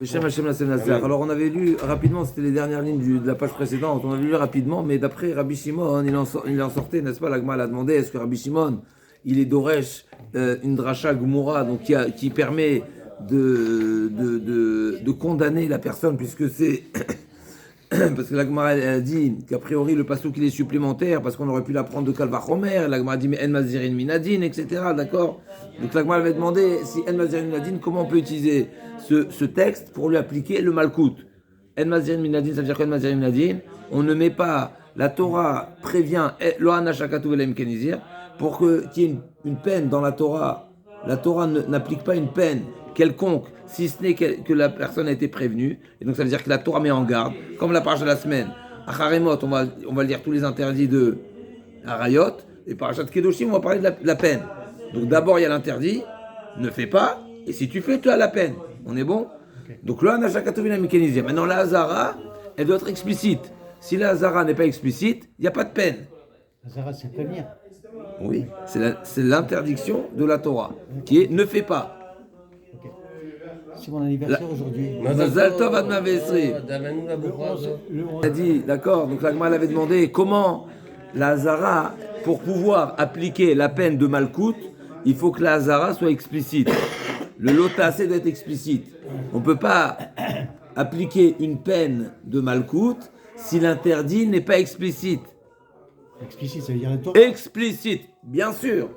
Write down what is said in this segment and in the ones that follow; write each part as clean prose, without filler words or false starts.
Alors on avait lu rapidement, c'était les dernières lignes de la page précédente, on avait lu rapidement, mais d'après Rabbi Shimon, il en sortait, n'est-ce pas, la Gemara a demandé, est-ce que Rabbi Shimon, il est Doresh, une dracha Gmoura, donc qui permet de condamner la personne, puisque c'est... parce que la Gemara a dit qu'a priori le passouk il est supplémentaire, parce qu'on aurait pu l'apprendre de Kalvachomer, la Gemara a dit mais En Mazirin Minadin, etc. D'accord. Donc la Gemara avait demandé si En Mazirin Minadin, comment on peut utiliser ce texte pour lui appliquer le Malkout. En Mazirin Minadin, ça veut dire qu'En Mazirin Minadin, on ne met pas, la Torah prévient Loana Shakatu Velem Kenizir, pour qu'il y ait une peine dans la Torah n'applique pas une peine quelconque, si ce n'est que la personne a été prévenue. Et donc ça veut dire que la Torah met en garde, comme la parasha de la semaine. À Haremot, on va lire tous les interdits de Harayot, et parasha de Kedoshim, on va parler de la peine. Donc d'abord il y a l'interdit, ne fais pas, et si tu fais, tu as la peine. On est bon? Donc le Hanashakatovina Mikenizia. Maintenant la Hazara, elle doit être explicite. Si la Hazara n'est pas explicite, il n'y a pas de peine. Hazara, c'est prévenir. Oui, c'est l'interdiction de la Torah, qui est ne fais pas. Okay. C'est mon anniversaire aujourd'hui. Mazal Tov Ad Mavesri. Il a dit, d'accord, donc la Gemara avait demandé comment la Hazara, pour pouvoir appliquer la peine de Malkout, il faut que la Hazara soit explicite. Le lotassé doit être explicite. On ne peut pas appliquer une peine de Malkout si l'interdit n'est pas explicite. Explicite, ça veut dire la Torah. Explicite, bien sûr.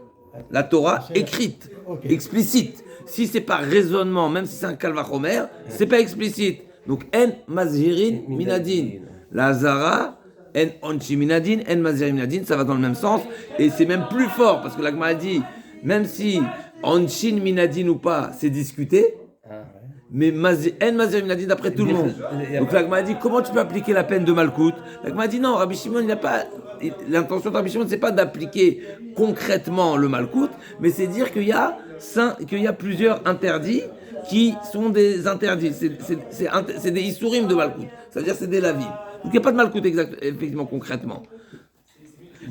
La Torah écrite, Okay. explicite. Si c'est par raisonnement, même si c'est un kalvachomer, c'est pas explicite. Donc en mazhirin minadin. La Hazara, en onchi minadin, en mazhirin minadin, ça va dans le même sens. Et c'est même plus fort, parce que la Gemara dit, même si onchin minadin ou pas, c'est discuté, mais en mazhirin minadin d'après tout le monde. Donc la Gemara dit, comment tu peux appliquer la peine de Malkout? La Gemara dit, non, Rabbi Shimon, il n'a pas... L'intention de Rabbi Shimon, c'est pas d'appliquer concrètement le Malkout, mais c'est dire qu'il y a plusieurs interdits qui sont des interdits. C'est des Issourim de Malkout. C'est-à-dire c'est des lavim. Donc il n'y a pas de Malkout effectivement concrètement.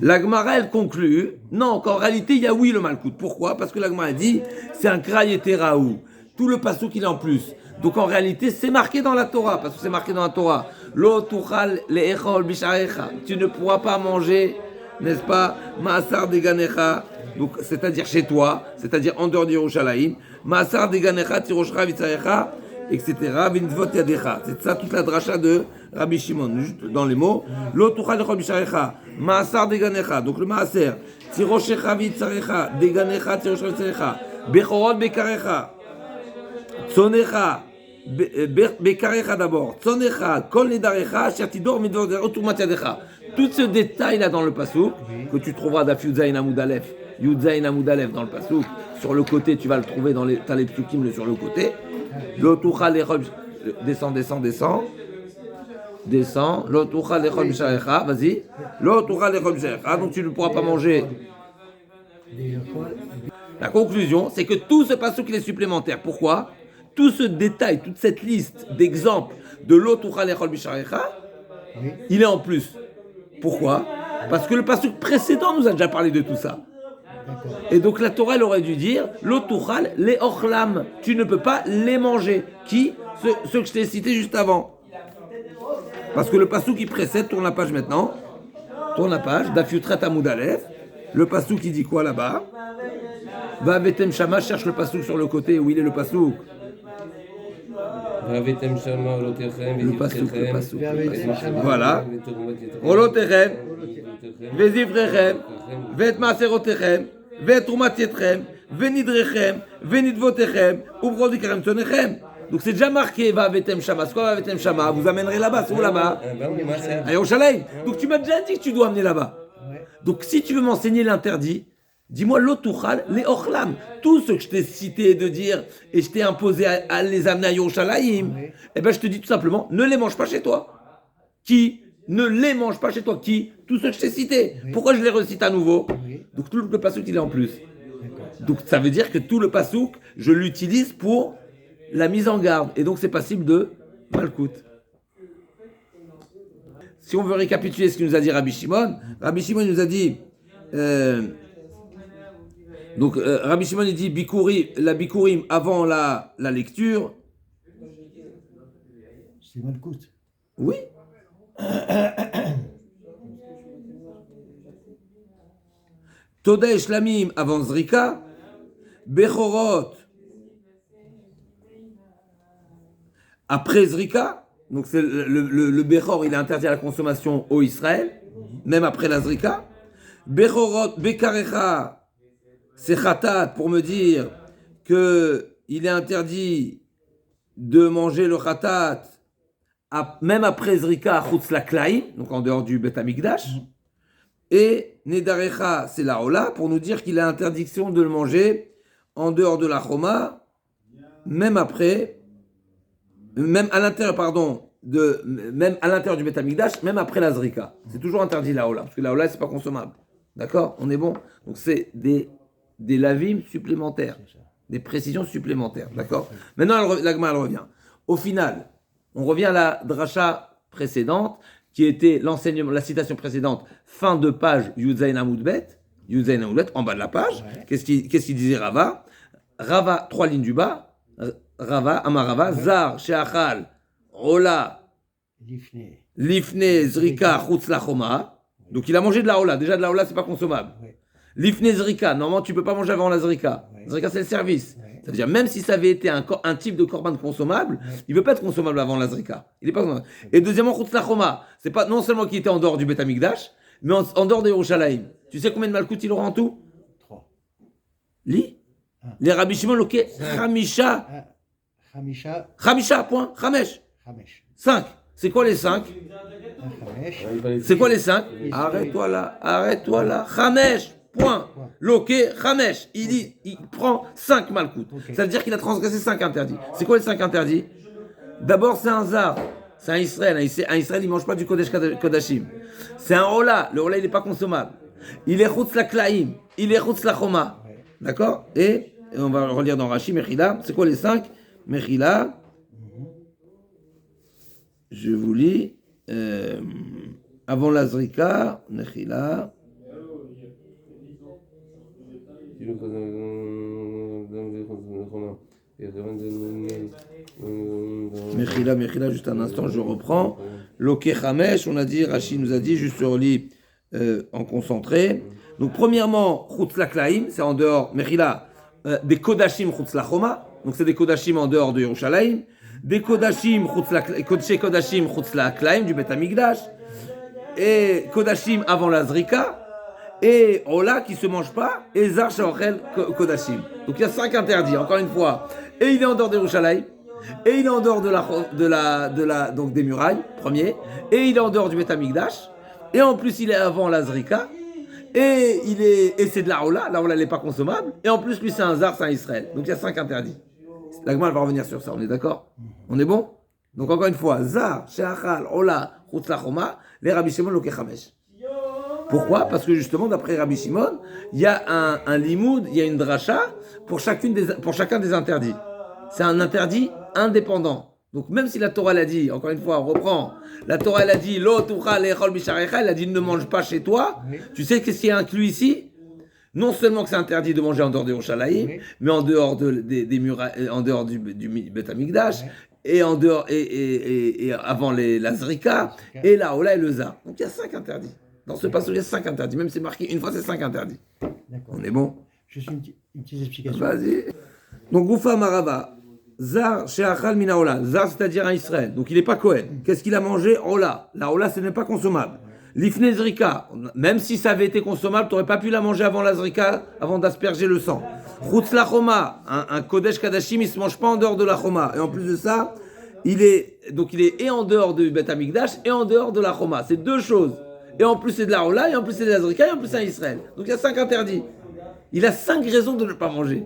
La Gemara, elle conclut, non, qu'en réalité, il y a oui le Malkout. Pourquoi? Parce que la Gemara dit, c'est un Kra'y Teraou. Tout le passouk qu'il est en plus. Donc en réalité, c'est marqué dans la Torah, parce que c'est marqué dans la Torah. Lo tuchal le'echol bisharecha. Tu ne pourras pas manger, n'est-ce pas, ma'asar deganecha, donc c'est-à-dire chez toi, c'est-à-dire en dehors d'Yerushalayim, ma'asar deganecha tiroshcha vitzarecha, etc. Vintvot yadecha. C'est ça toute la dracha de Rabbi Shimon. Juste dans les mots, lo tuchal le'echol bisharecha, ma'asar deganecha. Donc le ma'aser, tiroshecha vitzarecha, deganecha tiroshcha vitzarecha, bechorot bekarecha, tzonecha. Bekarecha d'abord, Tzonecha, Kol Nedarecha, Shertidor, Midor, Otumatiadecha. Tout ce détail-là dans le Passouk, que tu trouveras d'Af Yudzaïn Amoudalef, Yudzaïn Amoudalef dans le Passouk, sur le côté, tu vas le trouver dans t'as les psukim sur le côté. L'Otucha l'Echol, descend, l'Otucha l'Echol Bisharecha, vas-y. L'Otucha l'Echol Bisharecha, donc tu ne pourras pas manger. La conclusion, c'est que tout ce Passouk, il est supplémentaire. Pourquoi? Tout ce détail, toute cette liste d'exemples de l'Otucha l'Echol Bisharecha, il est en plus. Pourquoi? Parce que le passouk précédent nous a déjà parlé de tout ça. Et donc la Torah elle aurait dû dire l'Otucha l'Echlam, tu ne peux pas les manger. Qui? Ceux que je t'ai cités juste avant. Parce que le passouk qui précède, tourne la page maintenant. Tourne la page, Daf Yutret Amud Aleph. Le passouk qui dit quoi là-bas? Va Betem Shama, cherche le passouk sur le côté où il est le passouk. Le passouk. Voilà. Rolotechem, Vezivrechem, Vet Maserotechem, Vet Trumat Yetchem, Venidrechem, Venidvotechem, Ubrodichem Tonechem. Donc c'est déjà marqué, va Vetem Shama. Ce qu'on va Vetem Shama, vous amènerez là-bas. C'est où là-bas? À Yerushalayim. Donc tu m'as déjà dit que tu dois amener là-bas. Donc si tu veux m'enseigner l'interdit, dis-moi l'Otuchal, les Ochlam, tout ce que je t'ai cité de dire et je t'ai imposé à les amener à Yerushalayim, eh ben je te dis tout simplement, ne les mange pas chez toi. Qui? Ne les mange pas chez toi. Qui? Tout ce que je t'ai cité. Pourquoi je les recite à nouveau? Donc tout le passouk il est en plus. Donc ça veut dire que tout le passouk, je l'utilise pour la mise en garde. Et donc c'est passible de Malkout. Si on veut récapituler ce qu'il nous a dit Rabbi Shimon nous a dit... Donc Rabbi Shimon il dit la bikurim avant la lecture, C'est Malkout. Oui. Toda et Shlamim avant Zrika, Bechorot après Zrika, donc c'est le Bechor, il est interdit à la consommation au Israël, même après la Zrika. Bechorot, Bekarecha, c'est Khatat pour me dire que il est interdit de manger le Khatat même après Zrika, Chutz Laklaim, donc en dehors du Bet Amikdash. Et Nedarecha, c'est la Ola, pour nous dire qu'il a interdiction de le manger en dehors de la Choma, même après, même à l'intérieur, même à l'intérieur du Bet Amikdash, même après la Zrika. C'est toujours interdit la Ola, parce que la Ola, c'est pas consommable. D'accord? On est bon? Donc c'est des lavim supplémentaires, des précisions supplémentaires. D'accord? Maintenant, la Gemara, elle revient. Au final, on revient à la dracha précédente, qui était l'enseignement, la citation précédente, fin de page Yudzaïn Amoudbet, en bas de la page. Ouais. Qu'est-ce qu'il disait Rava? Rava, 3 lignes du bas. Rava, Amarava, Zar, Sheachal, Ola, Lifne, Zrika, Chutz Lachoma. Donc il a mangé de la Ola. Déjà de la Ola, c'est pas consommable. Ouais. Lifne, Zrika, normalement tu peux pas manger avant la Zrika. Ouais. Zrika, c'est le service. Ouais. Ça veut dire, même si ça avait été un type de korban consommable, il ne peut pas être consommable avant la Zrika. Il est pas consommable. Et deuxièmement, Chutz Lachoma, c'est pas non seulement qu'il était en dehors du Bet Amikdash, mais en dehors de Yerushalayim. Tu sais combien de Malkout il aura en tout? 3. Li? Les Rabbi Shimon, ok, Chamisha. Chamisha, point. Chamesh. 5. C'est quoi les 5? C'est quoi les 5? Arrête-toi là. Chamesh. Point. Loké, Chamesh. Il prend 5 malkout. Okay. Ça veut dire qu'il a transgressé 5 interdits. C'est quoi les 5 interdits? D'abord, c'est un zar. C'est un Israël. Un Israël, il ne mange pas du Kodesh Kodashim. C'est un Ola. Le Ola, il n'est pas consommable. Il est Chutz Laklaim. Il est Chutz Lachoma. D'accord? Et on va relire dans Rashi, Mechila. C'est quoi les 5? Mechila. Je vous lis. Avant la Zrika, Mechila. Mechila, juste un instant, je reprends. Loké Chamesh, on a dit, Rashi nous a dit, juste sur lit en concentré. Donc, premièrement, Chutz Laklaim, c'est en dehors, Mechila, des Kodashim Chutz Lachoma, donc c'est des Kodashim en dehors de Yerushalayim, des Kodashim Chutz Laklaim, du Bet Amikdash, et Kodashim avant la Zrika, et Ola qui se mange pas, et Zar Sheochel Kodashim. Donc il y a 5 interdits, encore une fois. Et il est en dehors de Yerushalayim, et il est en dehors donc des murailles, premier, et il est en dehors du Bet Amikdash, et en plus il est avant la Zrika, et c'est de la Ola n'est pas consommable, et en plus lui c'est un Zar, c'est un Israël. Donc il y a 5 interdits. La Gemara va revenir sur ça, on est d'accord? On est bon? Donc encore une fois, Zar, Sheachal, Ola, Chutz Lachoma, les Rabbi Shimon Loké Chamesh. Pourquoi? Parce que justement, d'après Rabbi Shimon, il y a un limoud, il y a une dracha pour chacun des interdits. C'est un interdit indépendant. Donc même si la Torah l'a dit, encore une fois, on reprend, la Torah elle a dit, Lo tucha lechol bisharecha, elle a dit ne mange pas chez toi. Oui. Tu sais qu'est-ce qui est inclus ici? Non seulement que c'est interdit de manger en dehors de Yerushalayim, oui, mais en dehors des murailles, en dehors du Bet Amikdash, oui, et en dehors et avant la Zrika, et la Ola et le Zar. Donc il y a 5 interdits. Dans ce passage, il y a 5 interdits. Même c'est marqué une fois, c'est 5 interdits. D'accord. On est bon? Juste une petite explication. Vas-y. Donc Goufa Marava, Zar Sheachal Mina Ola. Zar, c'est-à-dire un Israël. Donc il n'est pas Kohen. Qu'est-ce qu'il a mangé? Ola. La Ola, ce n'est pas consommable. L'Ifne Zrika, même si ça avait été consommable, tu n'aurais pas pu la manger avant la Zrika, avant d'asperger le sang. Chutz Lachoma, un Kodesh Kadashim, il ne se mange pas en dehors de la Choma. Et en plus de ça, il est et en dehors du Bet Amikdash et en dehors de la Choma. C'est 2 choses. Et en plus c'est de la Ola, et en plus c'est de la Zrika, et en plus c'est un Israël. Donc il y a 5 interdits. Il a 5 raisons de ne pas manger.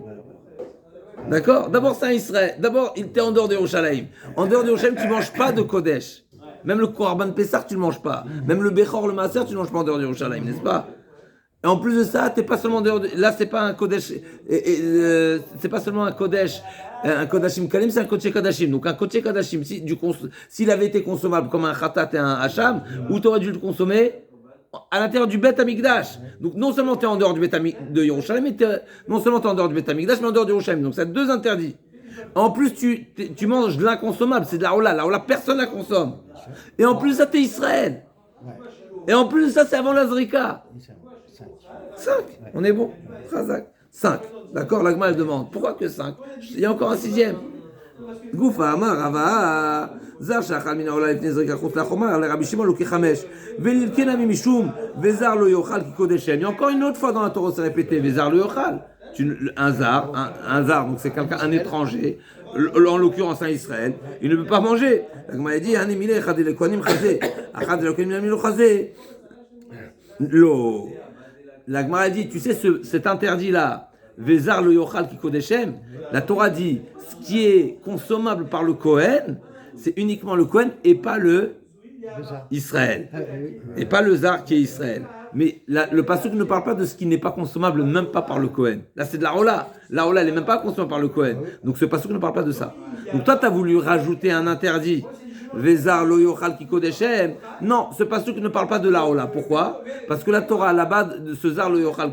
D'accord? D'abord c'est un Israël. D'abord il était en dehors de Yerushalayim. En dehors de Yerushalayim, tu ne manges pas de Kodesh. Même le Korban Pessah, tu ne le manges pas. Même le Bechor, le Maaser, tu ne manges pas en dehors de Yerushalayim, n'est-ce pas? Et en plus de ça, tu n'es pas seulement en dehors de... Là, c'est pas un Kodesh... c'est pas seulement un Kodesh... Un Kodashim Kalim, c'est un Kodesh Kodashim. Donc un Kodesh Kodashim, s'il avait été consommable comme un Khatat et un Hacham, où tu aurais dû le consommer à l'intérieur du Bet Amikdash. Donc non seulement tu es en dehors du Bet de Yerushalayim, mais non seulement tu es en dehors du Bet Amikdash, mais en dehors de Yerushalayim. Donc ça a 2 interdits. En plus, tu manges de l'inconsommable, c'est de la hola. La hola, personne la consomme. Et en plus, ça, t'es Israël. Et en plus, ça, c'est avant la Zrika. 5. On est bon. 5. D'accord, l'agma, elle demande. Pourquoi que 5? Il y a encore un 6e. Goufa, Amar, Rava, Zar, Shachal, Mina, Ola, Ifne, Zrika, Khut, Lachomar, le Rabbi Shimon, Luki, Chamesh, Velil, Kenami, Mishum, Vezar, Lo, Yochal, Ki, Kodeshem. Il y a encore une autre fois dans la Torah, c'est répété, Vezar, Lo, Yochal. Un zar, donc c'est quelqu'un, un étranger, en l'occurrence un Israël, il ne peut pas manger. La Gemara dit, la Gemara dit, tu sais, cet interdit-là, Vezar lo yochal ki kodeshem, la Torah dit, ce qui est consommable par le Kohen, c'est uniquement le Kohen et pas le Israël. Et pas le zar qui est Israël. Mais le pasuk ne parle pas de ce qui n'est pas consommable, même pas par le Kohen. Là, c'est de la hola. La hola, elle n'est même pas consommable par le Kohen. Donc, ce pasuk ne parle pas de ça. Donc, toi, tu as voulu rajouter un interdit. Vezar lo yochal ki kodeshem. Non, ce pasuk ne parle pas de la hola. Pourquoi? Parce que la Torah, là-bas, de ce zar lo yochal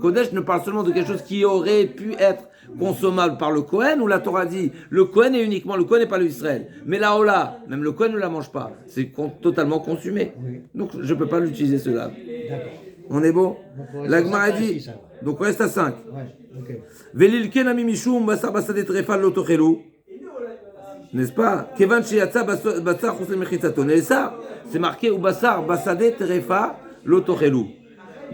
kodesh, ne parle seulement de quelque chose qui aurait pu être consommable par le Kohen, où la Torah dit le Kohen est uniquement le Kohen et pas le Israël. Mais la hola, même le Kohen ne la mange pas. C'est totalement consumé. Donc je ne peux pas l'utiliser cela. On est bon? La Gemara dit. Donc on reste à 5. Velil kenami mishum basar basade trefal lo tochelu. N'est-ce pas? Kevan sheyatsa basar chus lemechitzaton. Et ça, c'est marqué ou basar basade terefa lo tochelu.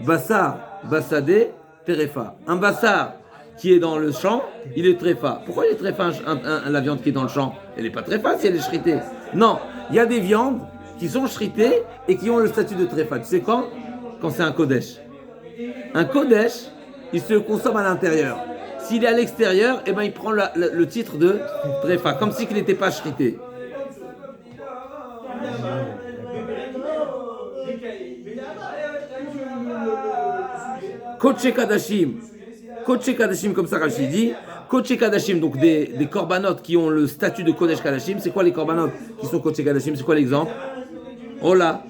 Basar basade terefa. Un basar qui est dans le champ, il est tréfa. Pourquoi il est tréfa la viande qui est dans le champ? Elle n'est pas tréfa si elle est shritée. Non, il y a des viandes qui sont shritées et qui ont le statut de tréfa. Tu sais quand? Quand c'est un kodesh. Un kodesh, il se consomme à l'intérieur. S'il est à l'extérieur, eh ben, il prend le titre de tréfa, comme si il n'était pas shrité. Kodesh Kadashim. Kodesh Kadashim, comme ça Rashi dit. Kodesh Kadashim, donc des korbanot qui ont le statut de Kodesh Kadashim. C'est quoi les korbanot qui sont Kodesh Kadashim? C'est quoi l'exemple? Ola.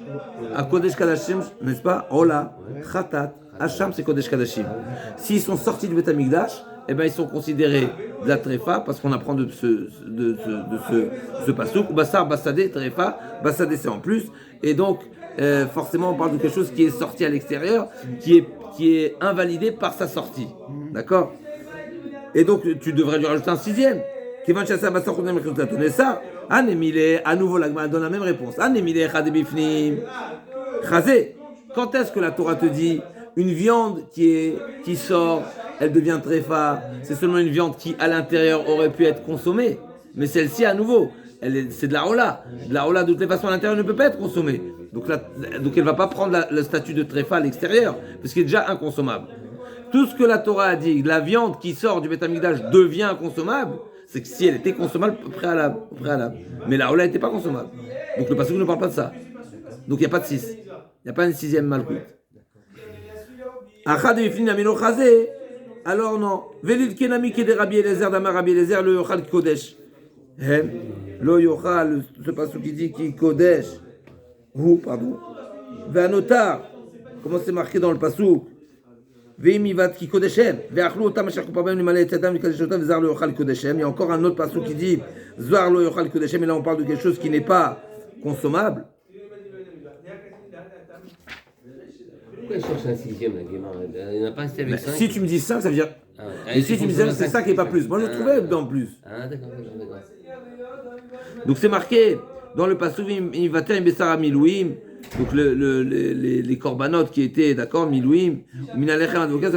À Kodesh Kadashim, n'est-ce pas? Ola. Khatat. Hacham, c'est Kodesh Kadashim. S'ils sont sortis du Beth Amikdash, eh ben, ils sont considérés de la tréfa, parce qu'on apprend de ce pasuk. Bassar, Bassadé, tréfa. Bassadé, c'est en plus. Et donc, forcément, on parle de quelque chose qui est sorti à l'extérieur, qui est invalidé par sa sortie. D'accord? Et donc, tu devrais lui rajouter un 6e. Kevan Chassa Bassar Khoudem Khoutatun. Et ça, Anemile, à nouveau, la Gemara donne la même réponse. Anemile, Khadebifnim. Khazé. Quand est-ce que la Torah te dit une viande qui sort, elle devient tréfa? C'est seulement une viande qui, à l'intérieur, aurait pu être consommée. Mais celle-ci, à nouveau, c'est de la hola. De la hola, de toutes les façons, à l'intérieur, ne peut pas être consommée. Donc elle ne va pas prendre le statut de tréfa à l'extérieur, parce qu'il est déjà inconsommable. Tout ce que la Torah a dit, la viande qui sort du Beth Amikdash devient inconsommable, c'est que si elle était consommable préalable. Mais la hola n'était pas consommable. Donc le pasuk ne parle pas de ça. Donc il n'y a pas de 6. Il n'y a pas une 6e malkout. Alors non. Velil kenami kede Rabbi Eliezer d'Amar Rabbi Eliezer le yochal kodesh. Lo yochal, ce pasuk qui dit qui kodesh. Pardon. Ve'anotar. Comment c'est marqué dans le pasuk? Ve'imivat ki kodeshem. Ve'achlu otam asher kupabem limalei etzadam likadeshotam ve'zar lo yochal kodeshem. Il y a encore un autre pasuk qui dit zar lo yochal kodeshem. Et là on parle de quelque chose qui n'est pas consommable. Pourquoi il cherche un 6e, la Guémar? Il n'a pas resté avec 5. Si tu me dis 5, ça veut dire. Et si tu me dis 5, c'est 5 et pas plus. Moi je trouvais en plus. Ah, d'accord. Donc c'est marqué dans le pasuk Ivater Besara Milouim. Donc les korbanot qui étaient, d'accord, Milouim. Minalechem advocat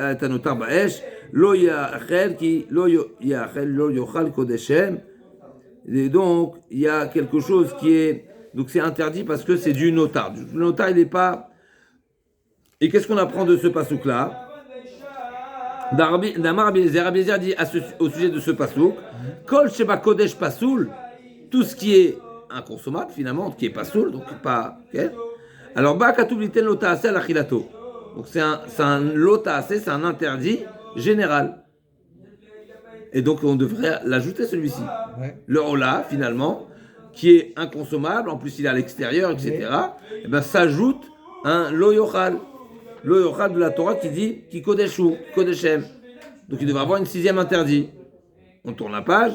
atanotar baesh. Lo yachel ki lo yachel lo yochal kodeshem. Et donc il y a quelque chose qui est. Donc c'est interdit parce que c'est du notar. Le notar il n'est pas. Et qu'est-ce qu'on apprend de ce passouk-là? Damar Rabbi Eliezer dit au sujet de ce passouk, Kol Sheba Kodesh Pasoul, tout ce qui est inconsommable finalement, qui est pasoul, donc pas. Okay? Alors, Ba Katoub Liten Lota Ase Alachilato. Donc c'est un Lota Ase, c'est un interdit général. Et donc on devrait l'ajouter celui-ci. Ouais. Le Ola finalement, qui est inconsommable, en plus il est à l'extérieur, etc. Et ben s'ajoute un Lo Yochal. Le yochal de la Torah qui dit qui kodeshu, kodeshem. Donc il devrait avoir une 6e interdit. On tourne la page.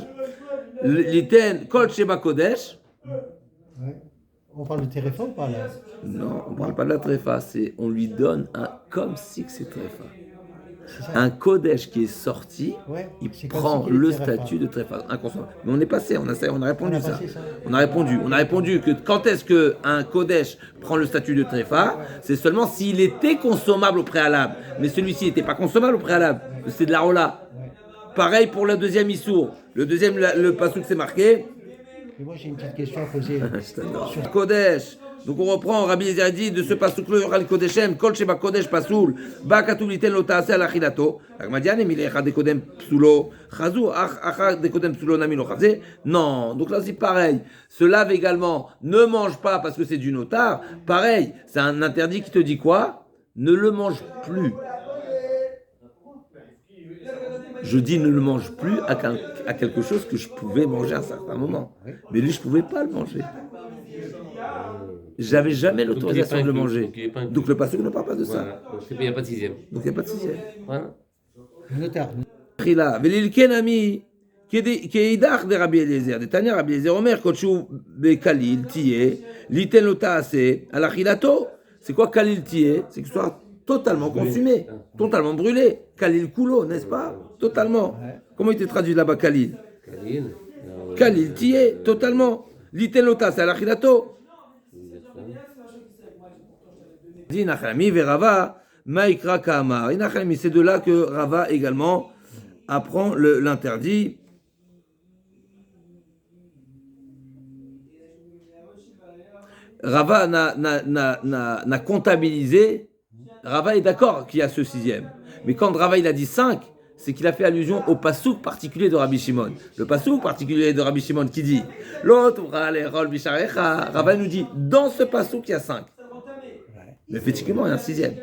L'iten kol sheba kodesh. Ouais. On parle de tréfa ou pas là? Non, on ne parle pas de la tréfa, on lui donne comme si que c'est tréfa. Un kodesh qui est sorti, Ouais, il c'est comme prend si qu'il le est tréfa. statut de tréfa. Inconsommable. Mais on est passé, on a répondu On a ça. passé ça. On a répondu que quand est-ce qu'un kodesh prend le statut de tréfa, c'est seulement s'il était consommable au préalable. Mais celui-ci n'était pas consommable au préalable, c'est de la rola. Pareil pour le deuxième issour. Le deuxième, le passouk c'est marqué. Et moi j'ai une petite question à poser. Sur Kodesh. Donc on reprend, Rabbi Eliezer dit de ce pasouk le yoral kodeshem, kol sheba kodesh pasoul, ba katuv liten lo taase al achilato. Agmadian emile echad de kodem psulo, chazou achad de kodem psulo nami lo chazé. Non, donc là c'est pareil. Se lave également, ne mange pas parce que c'est du notar. Pareil, c'est un interdit qui te dit quoi? Ne le mange plus. Je dis ne le mange plus à quelque chose que je pouvais manger à un certain moment. Mais lui, je ne pouvais pas le manger. J'avais jamais l'autorisation de le manger. Donc le pasteur ne parle pas de ça. Voilà. Donc il n'y a pas de sixième. Donc il n'y a pas de sixième. Voilà. Le notaire. Trila, velilken ami, keidach de Rabbi Eliezer, de Tanya Rabbi Eliezer Omer, kochu bekalil tiye, liten lo taase, alachilato. C'est quoi kalil tiye? C'est que ce soit totalement consumé, totalement brûlé. Kalil kulo, n'est-ce pas? Totalement. Comment il était traduit là-bas, kalil? Kalil tiye, totalement. Liten lo taase, alachilato. Dit Nachalami ve Rava Maïkra Kamar. C'est de là que Rava également apprend l'interdit. Rava n'a comptabilisé. Rava est d'accord qu'il y a ce sixième. Mais quand Rava il a dit 5, c'est qu'il a fait allusion au pasouk particulier de Rabbi Shimon. Le pasouk particulier de Rabbi Shimon qui dit l'autre, Rava nous dit dans ce pasouk il y a 5. Mais effectivement, il y a un sixième,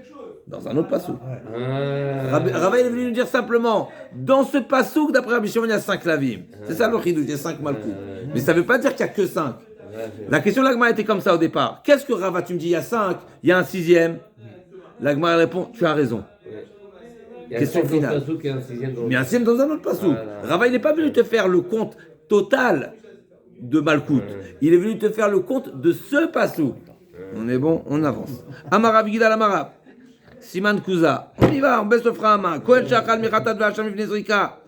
dans un autre passouk. Rava est venu nous dire simplement, dans ce passouk, d'après Rabbi Shimon, il y a 5 lavim. C'est ça le chidouch, il y a 5 malkout. Mais ça ne veut pas dire qu'il n'y a que 5. La question de l'Agma était comme ça au départ. Qu'est-ce que Rava, tu me dis, il y a 5, il y a un sixième. L'Agma répond, tu as raison. Question finale. Mais il y a un sixième dans un autre passouk. Rava, il n'est pas venu te faire le compte total de malkout. Il est venu te faire le compte de ce passouk. On est bon, on avance. Amara Vigidal Amara. Siman Kuza. On y va, on baisse le frein à main. Kohen Shachal Mechatat Ve'Hacham Lifnei Zrika.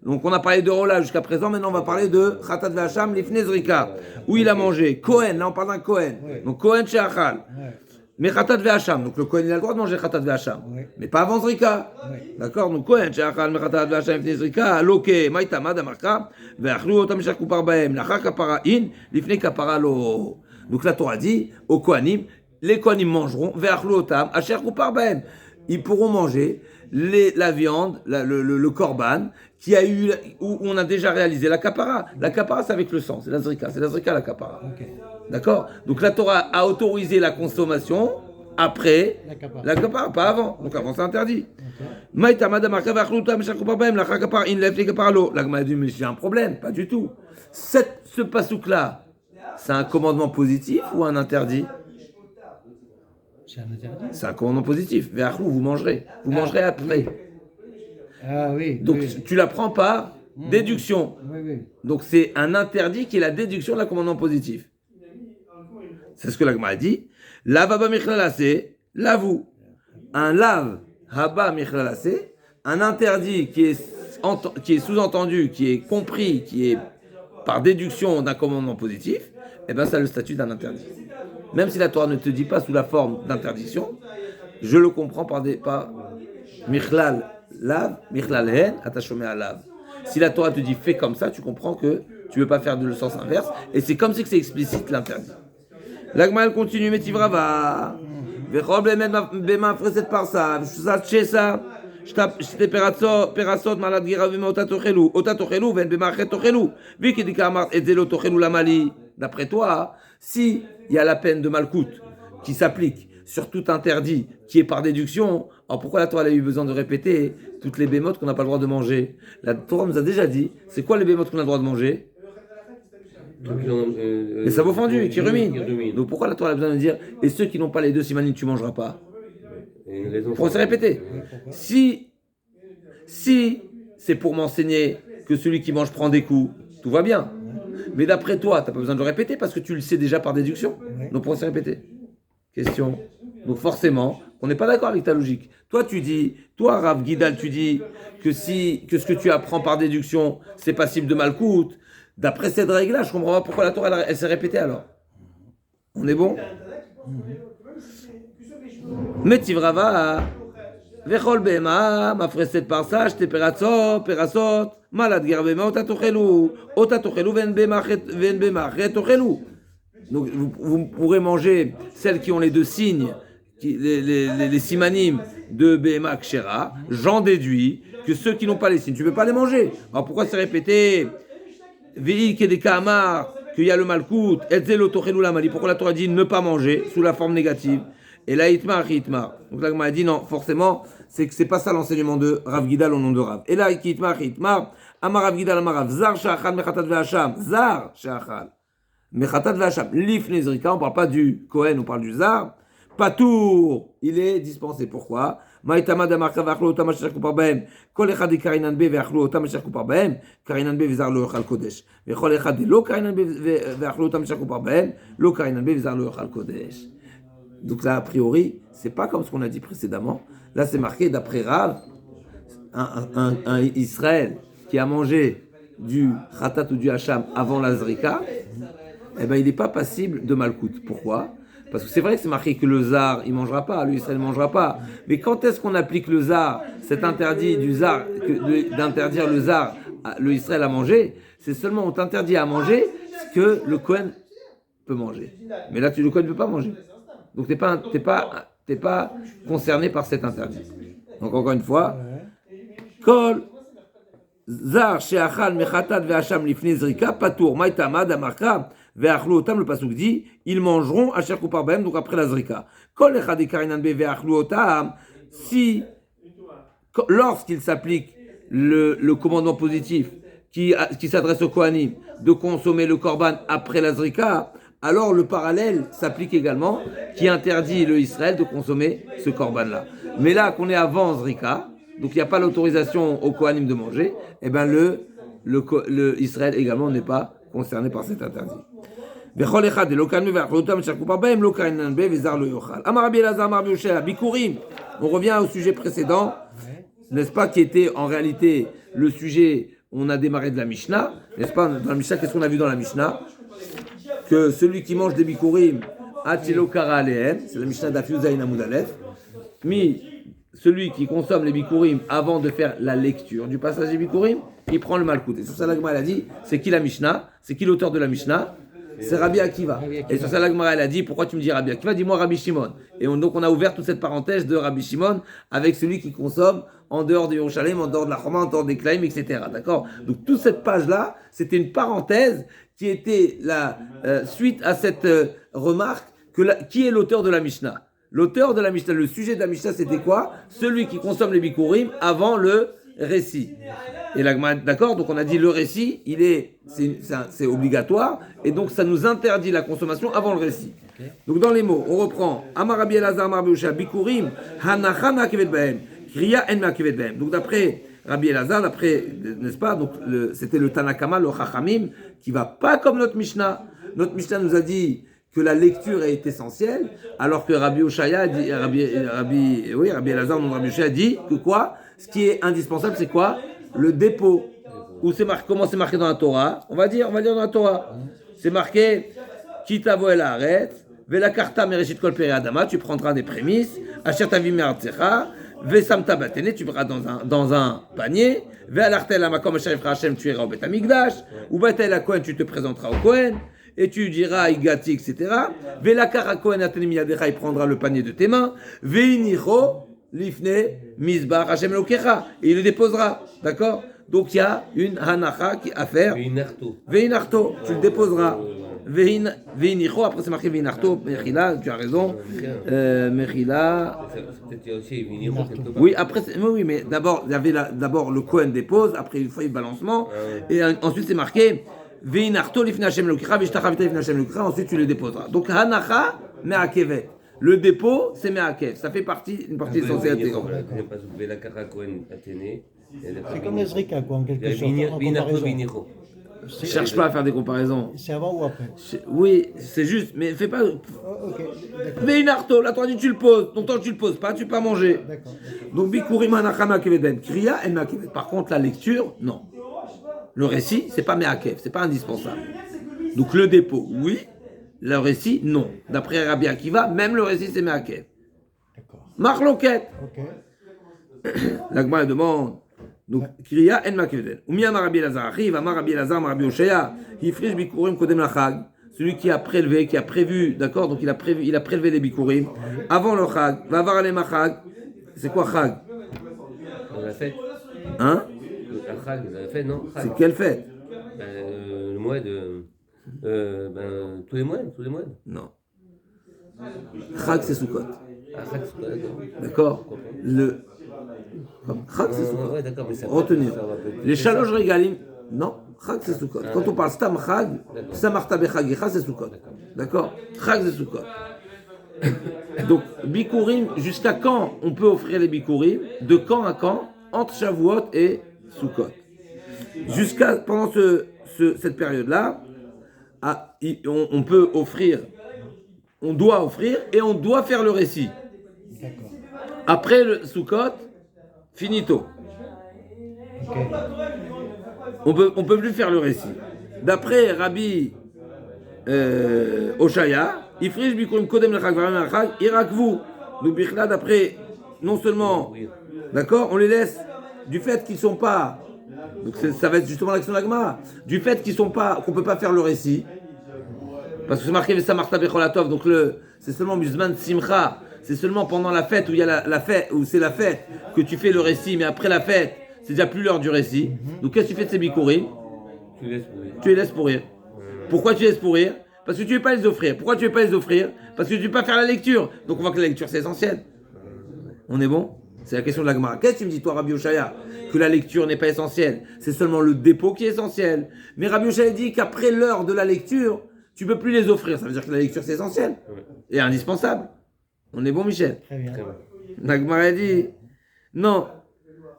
Donc on a parlé de Rola jusqu'à présent, maintenant on va parler de Chatat Ve'Hacham Lifnei Zrika. Où il a mangé. Kohen, là on parle d'un Kohen. Donc Kohen Shachal. Mechatat Ve'Hacham. Donc le Kohen il a le droit de manger Chatat Ve'Hacham. Mais pas avant Zrika. D'accord? Donc Kohen Shachal Mechatat Ve'Hacham Lifnei Zrika. Loke Maïtama Damarka. Ve'achlu Otam Shach Kupar Bahem. Lachar Kapara In. Lifnei Kapara Lo. Donc la Torah dit aux Kohanim, les Kohanim mangeront, ve'achlu otam, asher kupar bahem. Ils pourront manger la viande, le korban, où on a déjà réalisé la kapara. La kapara, c'est avec le sang, c'est la zrika la kapara. Okay. D'accord? Donc la Torah a autorisé la consommation après la kapara, pas avant. Donc avant, c'est interdit. Maïta madame arka ve'achlu otam, asher kupar bahem, lachar kapara in lefli kapara lo. La Gemara dit, mais j'ai un problème, pas du tout. Ce pasouk-là, c'est un commandement positif ou un interdit? C'est un interdit. C'est un commandement positif. Ve'achlu, vous mangerez. Vous mangerez après. Ah oui. Donc oui. tu l'apprends par déduction. Oui. Donc c'est un interdit qui est la déduction d'un commandement positif. C'est ce que l'Agma a dit. Lavaba michlalasé, lavou. Un lave, haba michlalasé, un interdit qui est sous-entendu, qui est compris, qui est par déduction d'un commandement positif, eh bien ça a le statut d'un interdit. Même si la Torah ne te dit pas sous la forme d'interdiction, je le comprends par Michlal lav, Michlal hen, attachomé à lav. Si la Torah te dit fais comme ça, tu comprends que tu ne veux pas faire de le sens inverse, et c'est comme si c'est explicite l'interdit. L'Agma elle continue, Metivrava, Vechol bema freset parsa, Shusat shesa, שתי פרסות מעלת גירה ומאותה תאכלו, אותה תאכלו ואין במאחד תאכלו. וכדיקה אמרת, את זה לא תאכלו למה לי? D'après toi, si il y a la peine de malkout qui s'applique sur tout interdit qui est par déduction, alors pourquoi la Torah a eu besoin de répéter toutes les bémotes qu'on n'a pas le droit de manger? La Torah nous a déjà dit, c'est quoi les bémotes qu'on a le droit de manger? Les sabots fendus, qui ruminent. Donc pourquoi la Torah a besoin de dire, et ceux qui n'ont pas les deux simanim, tu ne mangeras pas? Pour se répéter. Si c'est pour m'enseigner que celui qui mange prend des coups, tout va bien. Mais d'après toi, tu n'as pas besoin de le répéter parce que tu le sais déjà par déduction. Donc pourquoi se répéter? Question. Donc forcément, on n'est pas d'accord avec ta logique. Toi, Rav Gidal, tu dis que ce que tu apprends par déduction, c'est passible de malcoute. D'après cette règle-là, je comprends pas pourquoi la Torah elle s'est répétée alors. On est bon? Metivrava, vechol bema, mafreset parsash, te perasot, malad gerbema, ota tochelu, ven bema, tochelu. Donc vous pourrez manger celles qui ont les deux signes, les simanim de Bema Kshera. J'en déduis que ceux qui n'ont pas les signes, tu ne peux pas les manger. Alors pourquoi c'est répété Ve'i kedeka amar, qu'il y a le malkout, etzelo tochelu lamali. Pourquoi la Torah dit ne pas manger sous la forme négative? Et là, itmar. Donc là, on a dit non, forcément, c'est pas ça l'enseignement de Rav Gidal au nom de Rav. Et là, itmar, amar Rav Gidal, amar Rav, zar she'achal mechatat ve'asham, zar she'achal. Mechatat ve'asham, lifnei zrika, on ne parle pas du Kohen, on parle du zar. Patour, il est dispensé. Pourquoi? Maïtama d'amarka ve'achlo otam asher kupar bahem. Kol echad de karinan be ve'achlo otam asher kupar bahem. Karinan be ve'zar lo yochal kodesh. Ve'chol echad de lo karinan be ve'achlo otam asher kupar bahem. Lo karinan be ve'zar lo yochal kodesh. Donc là, a priori, c'est pas comme ce qu'on a dit précédemment. Là, c'est marqué d'après Rav, un Israël qui a mangé du khatat ou du hacham avant la zrika, eh ben, il n'est pas passible de malkout. Pourquoi? Parce que c'est vrai que c'est marqué que le zar, il ne mangera pas, lui, Israël ne mangera pas. Mais quand est-ce qu'on applique le zar, cet interdit du zar, d'interdire le zar, le Israël à manger? C'est seulement on t'interdit à manger ce que le Kohen peut manger. Mais là, le Kohen ne peut pas manger. Donc, tu n'es pas concerné par cet interdit. Donc, encore une fois, Kol zar she'achal mechatat ve'acham lifnei zrika patour ma'itama d'amarka ve'achlu otam, le pasuk dit ils mangeront asher kupar bahem, donc après la zrika. Kol echad ikarinan be ve'achlu otam, si lorsqu'il s'applique le commandement positif qui s'adresse au Kohanim de consommer le korban après la zrika, alors le parallèle s'applique également qui interdit le Israël de consommer ce korban-là. Mais là, qu'on est avant Zrika, donc il n'y a pas l'autorisation au Kohanim de manger, et bien le Israël également n'est pas concerné par cet interdit. On revient au sujet précédent, n'est-ce pas, qui était en réalité le sujet, on a démarré de la Mishnah, n'est-ce pas, dans la Mishnah, qu'est-ce qu'on a vu dans la Mishnah? Que celui qui mange des bikurim, atilo kara alehem, c'est la Mishnah d'Afiou Zayin Amud Aleph, mais celui qui consomme les bikurim avant de faire la lecture du passage des bikurim, il prend le malkout. Et sur ça, la Gemara a dit, c'est qui la Mishnah? C'est qui l'auteur de la Mishnah? C'est Rabbi Akiva. Et sur ça, la Gemara a dit, pourquoi tu me dis Rabbi Akiva? Dis-moi Rabbi Shimon. Et donc on a ouvert toute cette parenthèse de Rabbi Shimon avec celui qui consomme en dehors de Yerushalayim, en dehors de la Choma, en dehors des Klaim, etc. D'accord? Donc toute cette page-là, c'était une parenthèse qui était la suite à cette remarque qui est l'auteur de la Mishnah. L'auteur de la Mishnah, le sujet de la Mishnah, c'était quoi? Celui qui consomme les bikurim avant le récit. Et là, d'accord, donc on a dit le récit, c'est obligatoire, et donc ça nous interdit la consommation avant le récit. Donc dans les mots, on reprend Amar Rabbi Elazar Amar Rabbi Yosha bikurim hanacha ma'akevet bahem kriya en ma'akevet bahem. Donc d'après Rabbi Elazar, n'est-ce pas, donc c'était le Tanakama, le Chachamim, qui va pas comme notre Mishnah. Notre Mishnah nous a dit que la lecture est essentielle, alors que Rabbi Oshaya dit, Rabbi Elazar, non Rabbi Oshaya dit que quoi? Ce qui est indispensable, c'est quoi? Le dépôt. Comment c'est marqué dans la Torah? On va dire dans la Torah. C'est marqué Kitavo el haaretz, vela karta mereshit kol peri adama, tu prendras des prémices, asher tavim me'artzecha, vesamta batene, tu verras dans un panier, ve'alarta el hamakom asher yifra Hashem, tu iras au Bet Hamikdash, ou bata el hakohen, tu te présenteras au Kohen, et tu diras Igati, etc. Ve'lakar hakohen atene miyadecha, il prendra le panier de tes mains, ve'inicho lifne mizbar Hashem elokecha, et il le déposera, d'accord? Donc il y a une hanacha à faire. Ve'inarto, tu le déposeras. Ve'inicho, après c'est marqué ve'inarto, mechila, tu as raison. Mechila. Oui, après, oui, mais d'abord, il y avait d'abord le Kohen dépose, après il fait le balancement, et ensuite c'est marqué ve'inarto lifne Hashem elokecha, ve'ishtachavita lifne Hashem elokecha, ensuite tu le déposeras. Donc hanacha me'akevet. Le dépôt, c'est me'akev. Ça fait une partie essentielle. C'est comme les Zrika, quoi, en quelque sorte. En Binako, comparaison. Biniko. Cherche pas à faire des comparaisons. C'est avant ou après? Oui, c'est juste, mais fais pas. Oh, ok, d'accord. Mais une arto, la Torah dit tu le poses. Donc tant que tu le poses pas, tu peux pas manger. D'accord. Donc bikurim anachama kevedem. Kriya en makevet. Par contre, la lecture, non. Le récit, c'est pas meakev, c'est pas indispensable. Donc le dépôt, oui. Le récit, non. D'après Rabbi Akiva, même le récit, c'est meakev. D'accord. Marloquet. Ok. L'Agma demande. Donc, Kriya en makeveden. Oumi amar Rabbi Elazar achiv, amar Rabbi Elazar, amar Rabbi Oshaya, hifrish bikurim kodem lachag. Celui qui a prélevé, qui a prévu, d'accord, donc il a prélevé des bikurim avant le chag. Va avoir les machag. C'est quoi chag? On l'a fait. Hein? Le Chag, vous l'avez fait, non? Chag. C'est quelle fête? Le mois de. Tous les mois. Non. Chag, c'est Sukkot. Ah, Chag, c'est pas d'accord. D'accord? Le. Chag, c'est Sukkot. Ouais, d'accord, mais ça. Retenir. ça va peut-être- Les chalosh regalim. Non, Chag c'est Sukkot. Quand on parle Stam Chag, Samarta Bechagicha c'est Sukkot. D'accord? Chag c'est Sukkot. Donc, Bikurim, jusqu'à quand on peut offrir les Bikurim? De quand à quand? Entre Shavuot et Sukkot. Jusqu'à, pendant cette période-là, on peut offrir, on doit offrir et on doit faire le récit. D'accord. Après le Sukkot, finito. Ok. On peut plus faire le récit. D'après Rabbi Oshaya, Ifrish bikurim kodem lechag varam lechag irakvu. Donc bichla d'après non seulement, d'accord, on les laisse du fait qu'ils sont pas. Donc ça va être justement l'action de la Gemara. Du fait qu'ils sont pas, qu'on peut pas faire le récit. Parce que c'est marqué Vesamarta becholatov. Donc c'est seulement Muzman Simcha. C'est seulement pendant la fête où il y a la fête, où c'est la fête que tu fais le récit, mais après la fête, c'est déjà plus l'heure du récit. Donc qu'est-ce que tu fais de ces bikurim? Tu laisses pourrir. Tu les laisses pourrir. Pourquoi tu laisses pourrir? Parce que tu ne veux pas les offrir. Pourquoi tu ne veux pas les offrir? Parce que tu ne veux pas faire la lecture. Donc on voit que la lecture c'est essentiel. On est bon? C'est la question de la Gemara. Qu'est-ce que tu me dis toi Rabbi Oshaya? Que la lecture n'est pas essentielle. C'est seulement le dépôt qui est essentiel. Mais Rabbi Oshaya dit qu'après l'heure de la lecture, tu ne peux plus les offrir. Ça veut dire que la lecture c'est essentiel. Et indispensable. On est bon Michel? Très bien. La Gemara dit non.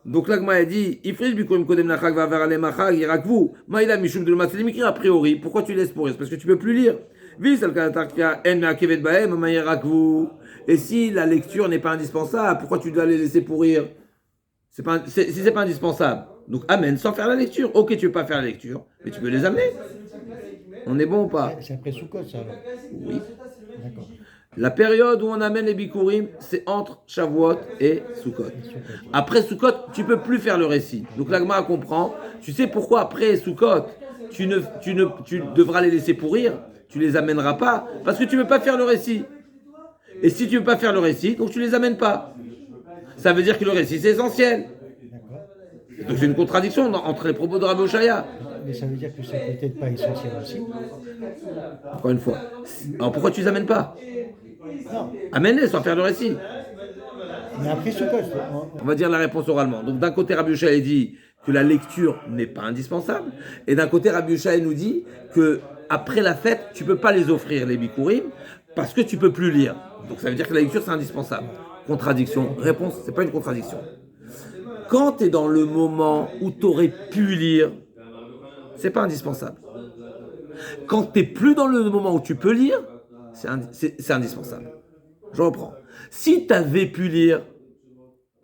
Donc là, Gma a dit, Ifrish bikurim kodem lachag va vers les machag irakvu. Maïla mishum de l'matzelim a priori. Pourquoi tu laisses pourrir? C'est parce que tu peux plus lire. Vis al kanatarkia en meakevet baem ma irakvu. Et si la lecture n'est pas indispensable, pourquoi tu dois les laisser pourrir? Si c'est pas indispensable. Donc amen, sans faire la lecture. Ok, tu veux pas faire la lecture, mais tu peux les amener. On est bon ou pas? C'est après Sukkot, ça, alors. Oui. D'accord. La période où on amène les bikurim, c'est entre Shavuot et Sukkot. Après Sukkot, tu peux plus faire le récit. Donc l'Agma comprend. Tu sais pourquoi après Sukkot, tu devras les laisser pourrir, tu les amèneras pas, parce que tu veux pas faire le récit. Et si tu veux pas faire le récit, donc tu les amènes pas. Ça veut dire que le récit c'est essentiel. D'accord. Donc c'est une contradiction entre les propos de Rabbi Oshaya. Mais ça veut dire que c'est peut-être pas essentiel aussi. Encore une fois. Alors pourquoi tu les amènes pas? Non. Amène-les sans faire le récit. Mais après Sukkot, On va dire la réponse oralement. Donc d'un côté, Rabbi Yoshai dit que la lecture n'est pas indispensable, et d'un côté, Rabbi Yoshai nous dit que après la fête, tu peux pas les offrir les bikurim parce que tu peux plus lire. Donc ça veut dire que la lecture c'est indispensable. Contradiction. Réponse, c'est pas une contradiction. Quand tu es dans le moment où tu aurais pu lire, c'est pas indispensable. Quand tu n'es plus dans le moment où tu peux lire, c'est indispensable. Je reprends. Si tu avais pu lire,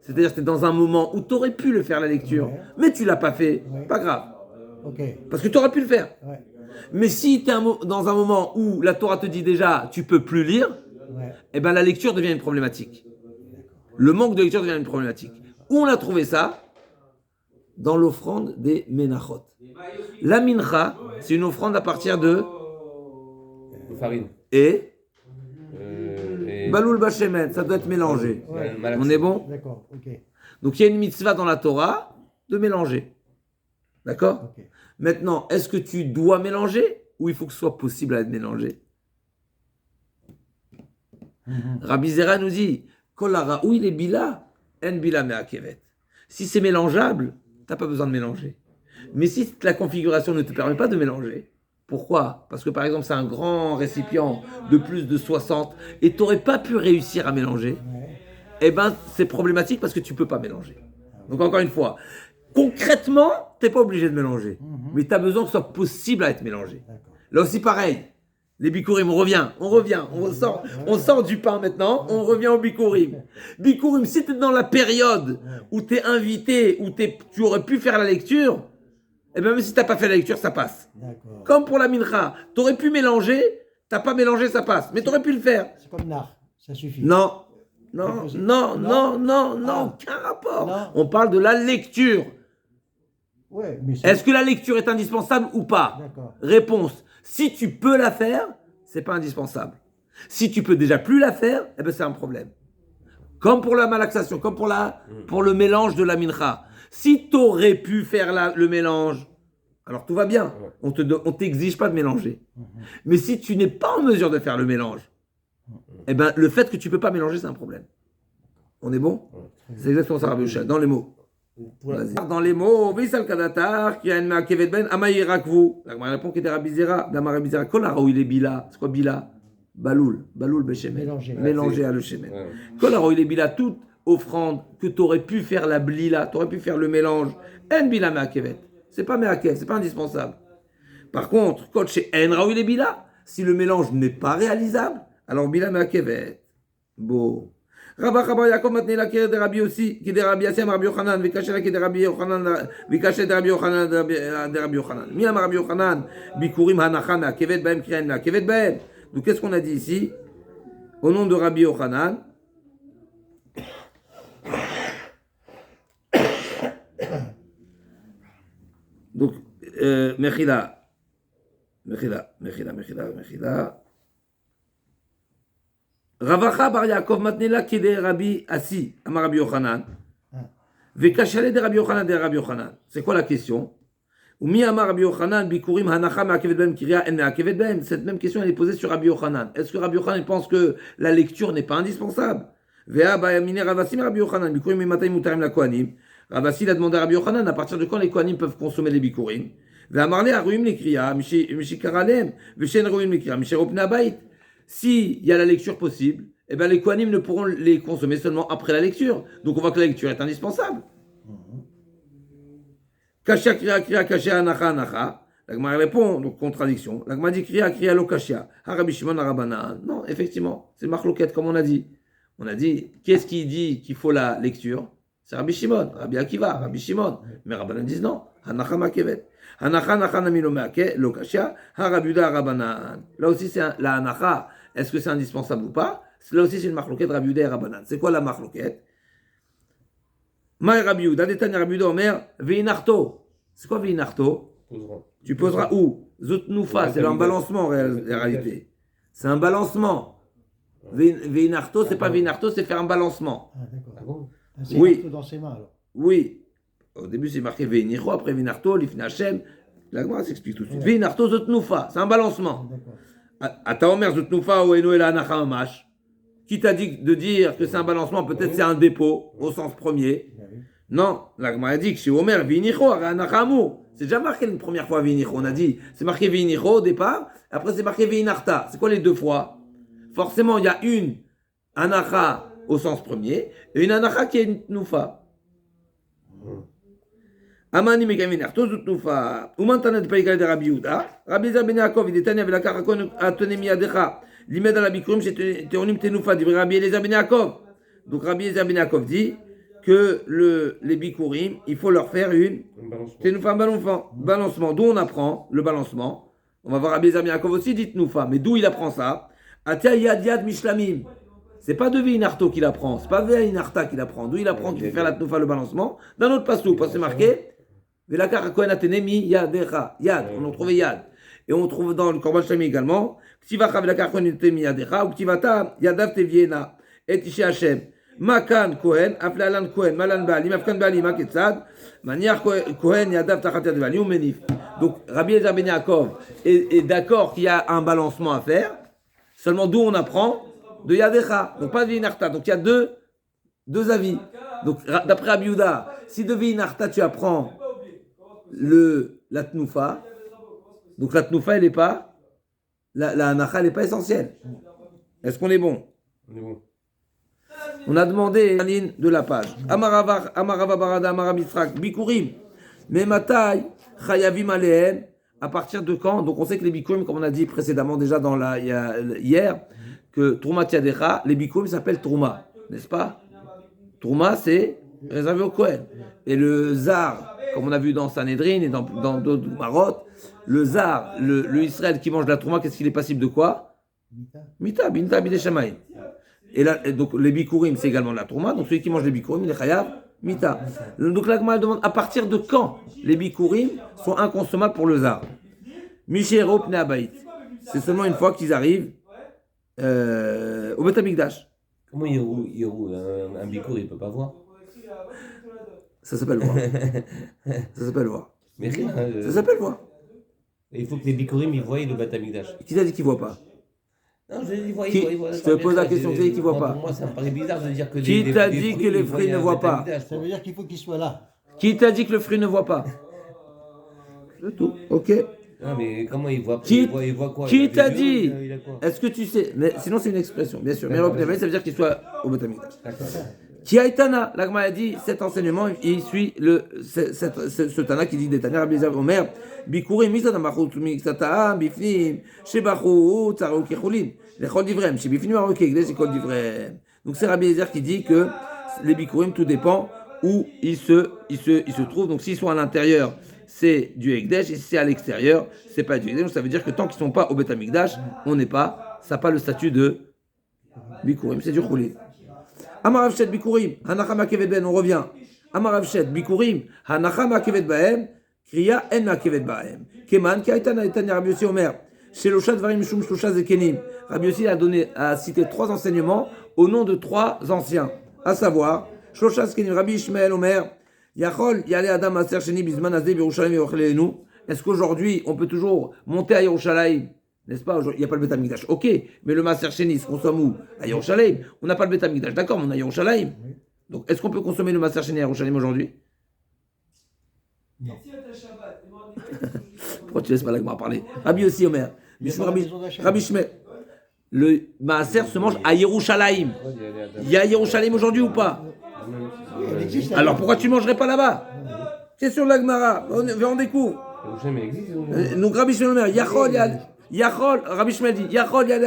c'est-à-dire que tu es dans un moment où tu aurais pu le faire la lecture, mais tu l'as pas fait, pas grave. ok. Parce que tu aurais pu le faire. Ouais. Mais si tu es dans un moment où la Torah te dit déjà tu peux plus lire, Ouais. eh ben la lecture devient une problématique. Le manque de lecture devient une problématique. Où on a trouvé ça? Dans l'offrande des Menachot. La mincha, c'est une offrande à partir de Farine. et Et Baloul Bachemet, ça doit être mélangé. Ouais. On est bon? D'accord, ok. Donc il y a une mitzvah dans la Torah de mélanger. D'accord? Ok. Maintenant, est-ce que tu dois mélanger ou il faut que ce soit possible à être mélangé? Rabbi Zera nous dit Kolara, où il est bila, en bila me'akevet. Si c'est mélangeable, tu n'as pas besoin de mélanger. Mais si la configuration ne te permet pas de mélanger, pourquoi? Parce que par exemple, c'est un grand récipient de plus de 60 et tu n'aurais pas pu réussir à mélanger, Ouais. eh ben c'est problématique parce que tu ne peux pas mélanger. Donc encore une fois, Concrètement, tu n'es pas obligé de mélanger. Mais tu as besoin que ce soit possible à être mélangé. D'accord. Là aussi, pareil. Les bikurim, on revient. On sort du pain maintenant, on revient au bikurim. Bikurim, si tu es dans la période où tu es invité, où tu aurais pu faire la lecture, et bien même si tu n'as pas fait la lecture, ça passe. D'accord. Comme pour la mincha, tu aurais pu mélanger, tu n'as pas mélangé, ça passe. Mais tu aurais pu le faire. C'est comme Nar, ça suffit. Non, Ah. aucun rapport. Non. On parle de la lecture. Ouais, mais Est-ce que la lecture est indispensable ou pas? D'accord. Réponse, si tu peux la faire, c'est pas indispensable. Si tu peux déjà plus la faire, eh ben c'est un problème. Comme pour la malaxation, comme pour le mélange de la mincha. Si tu aurais pu faire le mélange, alors tout va bien. On t'exige pas de mélanger. Mais si tu n'es pas en mesure de faire le mélange, eh ben le fait que tu peux pas mélanger, c'est un problème. On est bon? C'est exactement ça, Rabbi Yoshua, dans les mots. Vas-y. Dans les mots, Visal Kadatar, qui a une Ma'akevet Ben, Amayirakvu. La Gemara répond qu'il était Rabbi Zera, Damar Rabbi Zera, Kolara où il est Bila. C'est quoi Bila? Baloul Beshemet. Mélangé à le Shemet. Kolara où il est Bila, toute offrande que tu aurais pu faire la Blila, tu aurais pu faire le mélange, En Bila Ma'akevet. C'est pas Ma'akev, c'est pas indispensable. Par contre, quand chez En Raoui les Bila, si le mélange n'est pas réalisable, alors Bila Ma'akevet. Beau. Rabba Chabar Yaakov Matnela qui est de Rabbi aussi, qui est de Rabbi Yassem Rabbi Yochanan, Vikashela qui est de Rabbi Yochanan, Vikashela de Rabbi Yochanan, de Rabbi Yochanan. Miam Rabbi Yochanan, Bikurim Hanachan, Kevet Baem Kriyan, Kevet Baem. Donc qu'est-ce qu'on a dit ici? Au nom de Rabbi Yochanan. Donc, Mechila. Ravacha bar Yaakov matnela kede Rabbi Assi, Amar Rabbi Yochanan. Vekashale de Rabbi Yochanan de Rabbi Yochanan. C'est quoi la question? Umi Amar Rabbi Yochanan, Bikurim Hanacha Ma'akevet Bem Kriya En Ma'akevet Bem. Cette même question elle est posée sur Rabbi Yochanan. Est-ce que Rabbi Yochanan pense que la lecture n'est pas indispensable? Vea Bayamine Ravassim Rabbi Yochanan, Bikurim Matay Mutarim la Kohanim. Ravassi a demandé à Rabbi Yochanan à partir de quand les Kohanim peuvent consommer les Bikurim. Vea Marle Aruim les Kriya, Mishikaralem, Veshen Ruim les Kriya, Mishiropna Bait. S'il y a la lecture possible, eh ben les Kohanim ne pourront les consommer seulement après la lecture. Donc on voit que la lecture est indispensable. Kasha kriya kriya kasha anacha anacha. La Gemara répond, donc contradiction. La Gemara dit kriya kriya lo kasha. Rabbi Shimon Rabbanan. Non, effectivement, c'est marloquette comme on a dit. On a dit, qu'est-ce qui dit qu'il faut la lecture? C'est Rabbi Shimon, Rabbi Akiva, Rabbi Shimon. Mais Rabbanan disent non. Hanacha makevet. Hanacha anacha nami lo kasha. Rabbi Yuda Rabbanan. Là aussi c'est la anacha. Est-ce que c'est indispensable ou pas? Là aussi c'est une marloquette Rabbi Yuda et Rabbanan. C'est quoi la marloquette? Maï Rabbi Yuda, Netanya Rabbi Yuda Omer, Veinarto. C'est quoi Veinarto? Tu poseras où? Zotnoufa, c'est un balancement en réalité. C'est un balancement. Veinarto, c'est pas Veinarto, c'est faire un balancement. Ah, d'accord. Ah bon? C'est Oui. dans ses mains alors. Oui. Au début c'est marqué Veinicho, après Veinarto, Lifna Hashem. La Gemara s'explique tout de suite. Veinarto, Zotnoufa, c'est un balancement. D'accord. Ata Omer Zotnoufa ou Eno Ela Anacha Mamash. Qui t'a dit de dire que c'est un balancement? Peut-être c'est un dépôt au sens premier. Non, la Gemara dit que chez Omer, Vinicho, Anachamu. C'est déjà marqué une première fois Vinicho. On a dit, c'est marqué Vinicho au départ, après c'est marqué Vinarta. C'est quoi les deux fois? Forcément, il y a une Anacha au sens premier et une Anacha qui est une Tnoufa. Amani Megavinarto, Zutnoufa. Umantana de Païkal de Rabbi Yuda. Rabbi Zer Ben Yaakov, il détania avec la Karakon Atonemi Adecha. L'Imed à la Bikurim, c'est Théonim Tenoufa, dit Rabbi Eliezer Ben Yaakov. Donc Rabbi Eliezer Ben Yaakov dit que les Bikurim, il faut leur faire une Tenoufa, un balancement. D'où on apprend le balancement. On va voir Rabbi Eliezer Ben Yaakov aussi dit Tenoufa. Mais d'où il apprend ça? Atia Yad Yad Mishlamim. C'est pas de Veinarto qu'il apprend, c'est pas Veinarta qu'il apprend. D'où il apprend qu'il faut faire la Tenoufa, le balancement? D'un autre passou, parce que c'est marqué Velakar Kohen Atenemi Yadecha. Yad, on en trouve Yad. Et on trouve dans le Korban Shlami également Ktivacha Velakar Kohen Atenemi Yadecha ou Ktivata Yadav Teviena et Ishe Hashem. Makan Kohen, Aflalan Kohen, Malan Baalim, Afkan Baalim, Aketsad, Maniar Kohen Yadav Tachat Yad Baalim ou Menif. Donc Rabbi Eliezer Ben Yaakov est d'accord qu'il y a un balancement à faire, seulement d'où on apprend de Yadecha, donc pas de Veinarta. Donc il y a deux avis. Donc d'après Rabbi Yehuda, si de Veinarta tu apprends la Tnoufa, donc la Tnoufa elle n'est pas, la Anacha elle n'est pas essentielle. Est-ce qu'on est bon? On est bon. On a demandé la ligne de la page. Amarava Barada, Amara Misrak, Bikurim. Mais Matai, Chayavim Alehem. À partir de quand? Donc on sait que les Bikurim, comme on a dit précédemment déjà hier, que Trouma Tiadecha, les Bikurim s'appellent Trouma, n'est-ce pas? Trouma, c'est réservé au Kohen. Et le Zar, comme on a vu dans Sanhedrin et dans d'autres Marot, le Zar, le Israël qui mange de la Trouma, qu'est-ce qu'il est passible de quoi? Mita, Binta, Bideshamayim. Et là, donc les Bikurim, c'est également de la Trouma, donc celui qui mange les Bikurim, il est Chayav, Mita. Donc la Gemara demande à partir de quand les Bikurim sont inconsommables pour le Zar? Mishero Pnei Abayit. C'est seulement une fois qu'ils arrivent au Beth Amikdash. Comment un Bikour, il ne peut pas voir? Ça s'appelle voir. Ça s'appelle voir. Mais rien. Ça s'appelle voir. Il faut que les Bikurim, ils voient le Beth Amikdash. Qui t'a dit qu'ils ne voient pas? Non, je dis, voient. Je te pose la question, qui t'a dit qu'ils ne voient pas? Pour moi, ça me paraît bizarre de dire que Qui t'a dit que les fruits ne voient pas? Ça veut dire qu'il faut qu'il soit là. Qui t'a dit que le fruit ne voit pas? C'est tout, ok. Non, mais comment il voit? Qui quoi? Qui t'a dit? Il a quoi? Est-ce que tu sais? Mais sinon, c'est une expression, bien sûr. Mais ça veut dire qu'il soit au Beth Amikdash. D'accord. Qui a Tana? L'Agma a dit cet enseignement, il suit ce Tana qui dit des Tana, Rabbi Eliezer Omer, Bikurim, Misat Amachut, Miksataam, Bifnim, Shebachut, Tzarou Kechulim, Lechol Divrem, Shebifnim Arok Egdesh, Lechol Divrem. Donc c'est Rabbi Eliezer qui dit que les Bikurim, tout dépend où ils se trouvent. Donc s'ils sont à l'intérieur, c'est du Egdesh, et si c'est à l'extérieur, c'est pas du Egdesh. Donc ça veut dire que tant qu'ils ne sont pas au Beth Amikdash, on n'est pas, ça n'a pas le statut de Bikurim, c'est du Choulin. Amaravshet Bikurim, Hanachama Kevet Ben, on revient. Amaravshet Bikurim, Hanachama Kevet Bahem, Kriya En Kevet Bahem. Keman, Kaitana Etania Rabbi Yossi Omer, Sheloshat Varim Shum Shlosha Zekenim. Rabbi Yossi a cité 3 enseignements au nom de 3 anciens, à savoir, Shlosha Zekenim, Rabbi Ishmael Omer, Yachol, Yale Adam Aser Sheni Bizman Azeh Yerushalayim Yorchelenu. Est-ce qu'aujourd'hui, on peut toujours monter à Yerushalayim? N'est-ce pas? Il n'y a pas le Beth Amikdash. Ok, mais le Maaser Sheni se consomme où? À Yerushalayim. On n'a pas le Beth Amikdash. D'accord, mais on a Yerushalayim. Donc, est-ce qu'on peut consommer le Maaser Sheni à Yerushalayim aujourd'hui? Non. Pourquoi tu laisses pas la Gemara parler? Rabbi Yossi Omer. Rabbi Shmuel. Le Maaser se mange à Yerushalayim. Il y a Yerushalayim aujourd'hui ou pas? Alors pourquoi tu ne mangerais pas là-bas? Question de la Gemara. On découvre. Donc Rabbi Shmuel Omer. Yachol, Rabbi Shmuel dit, Yachol Yale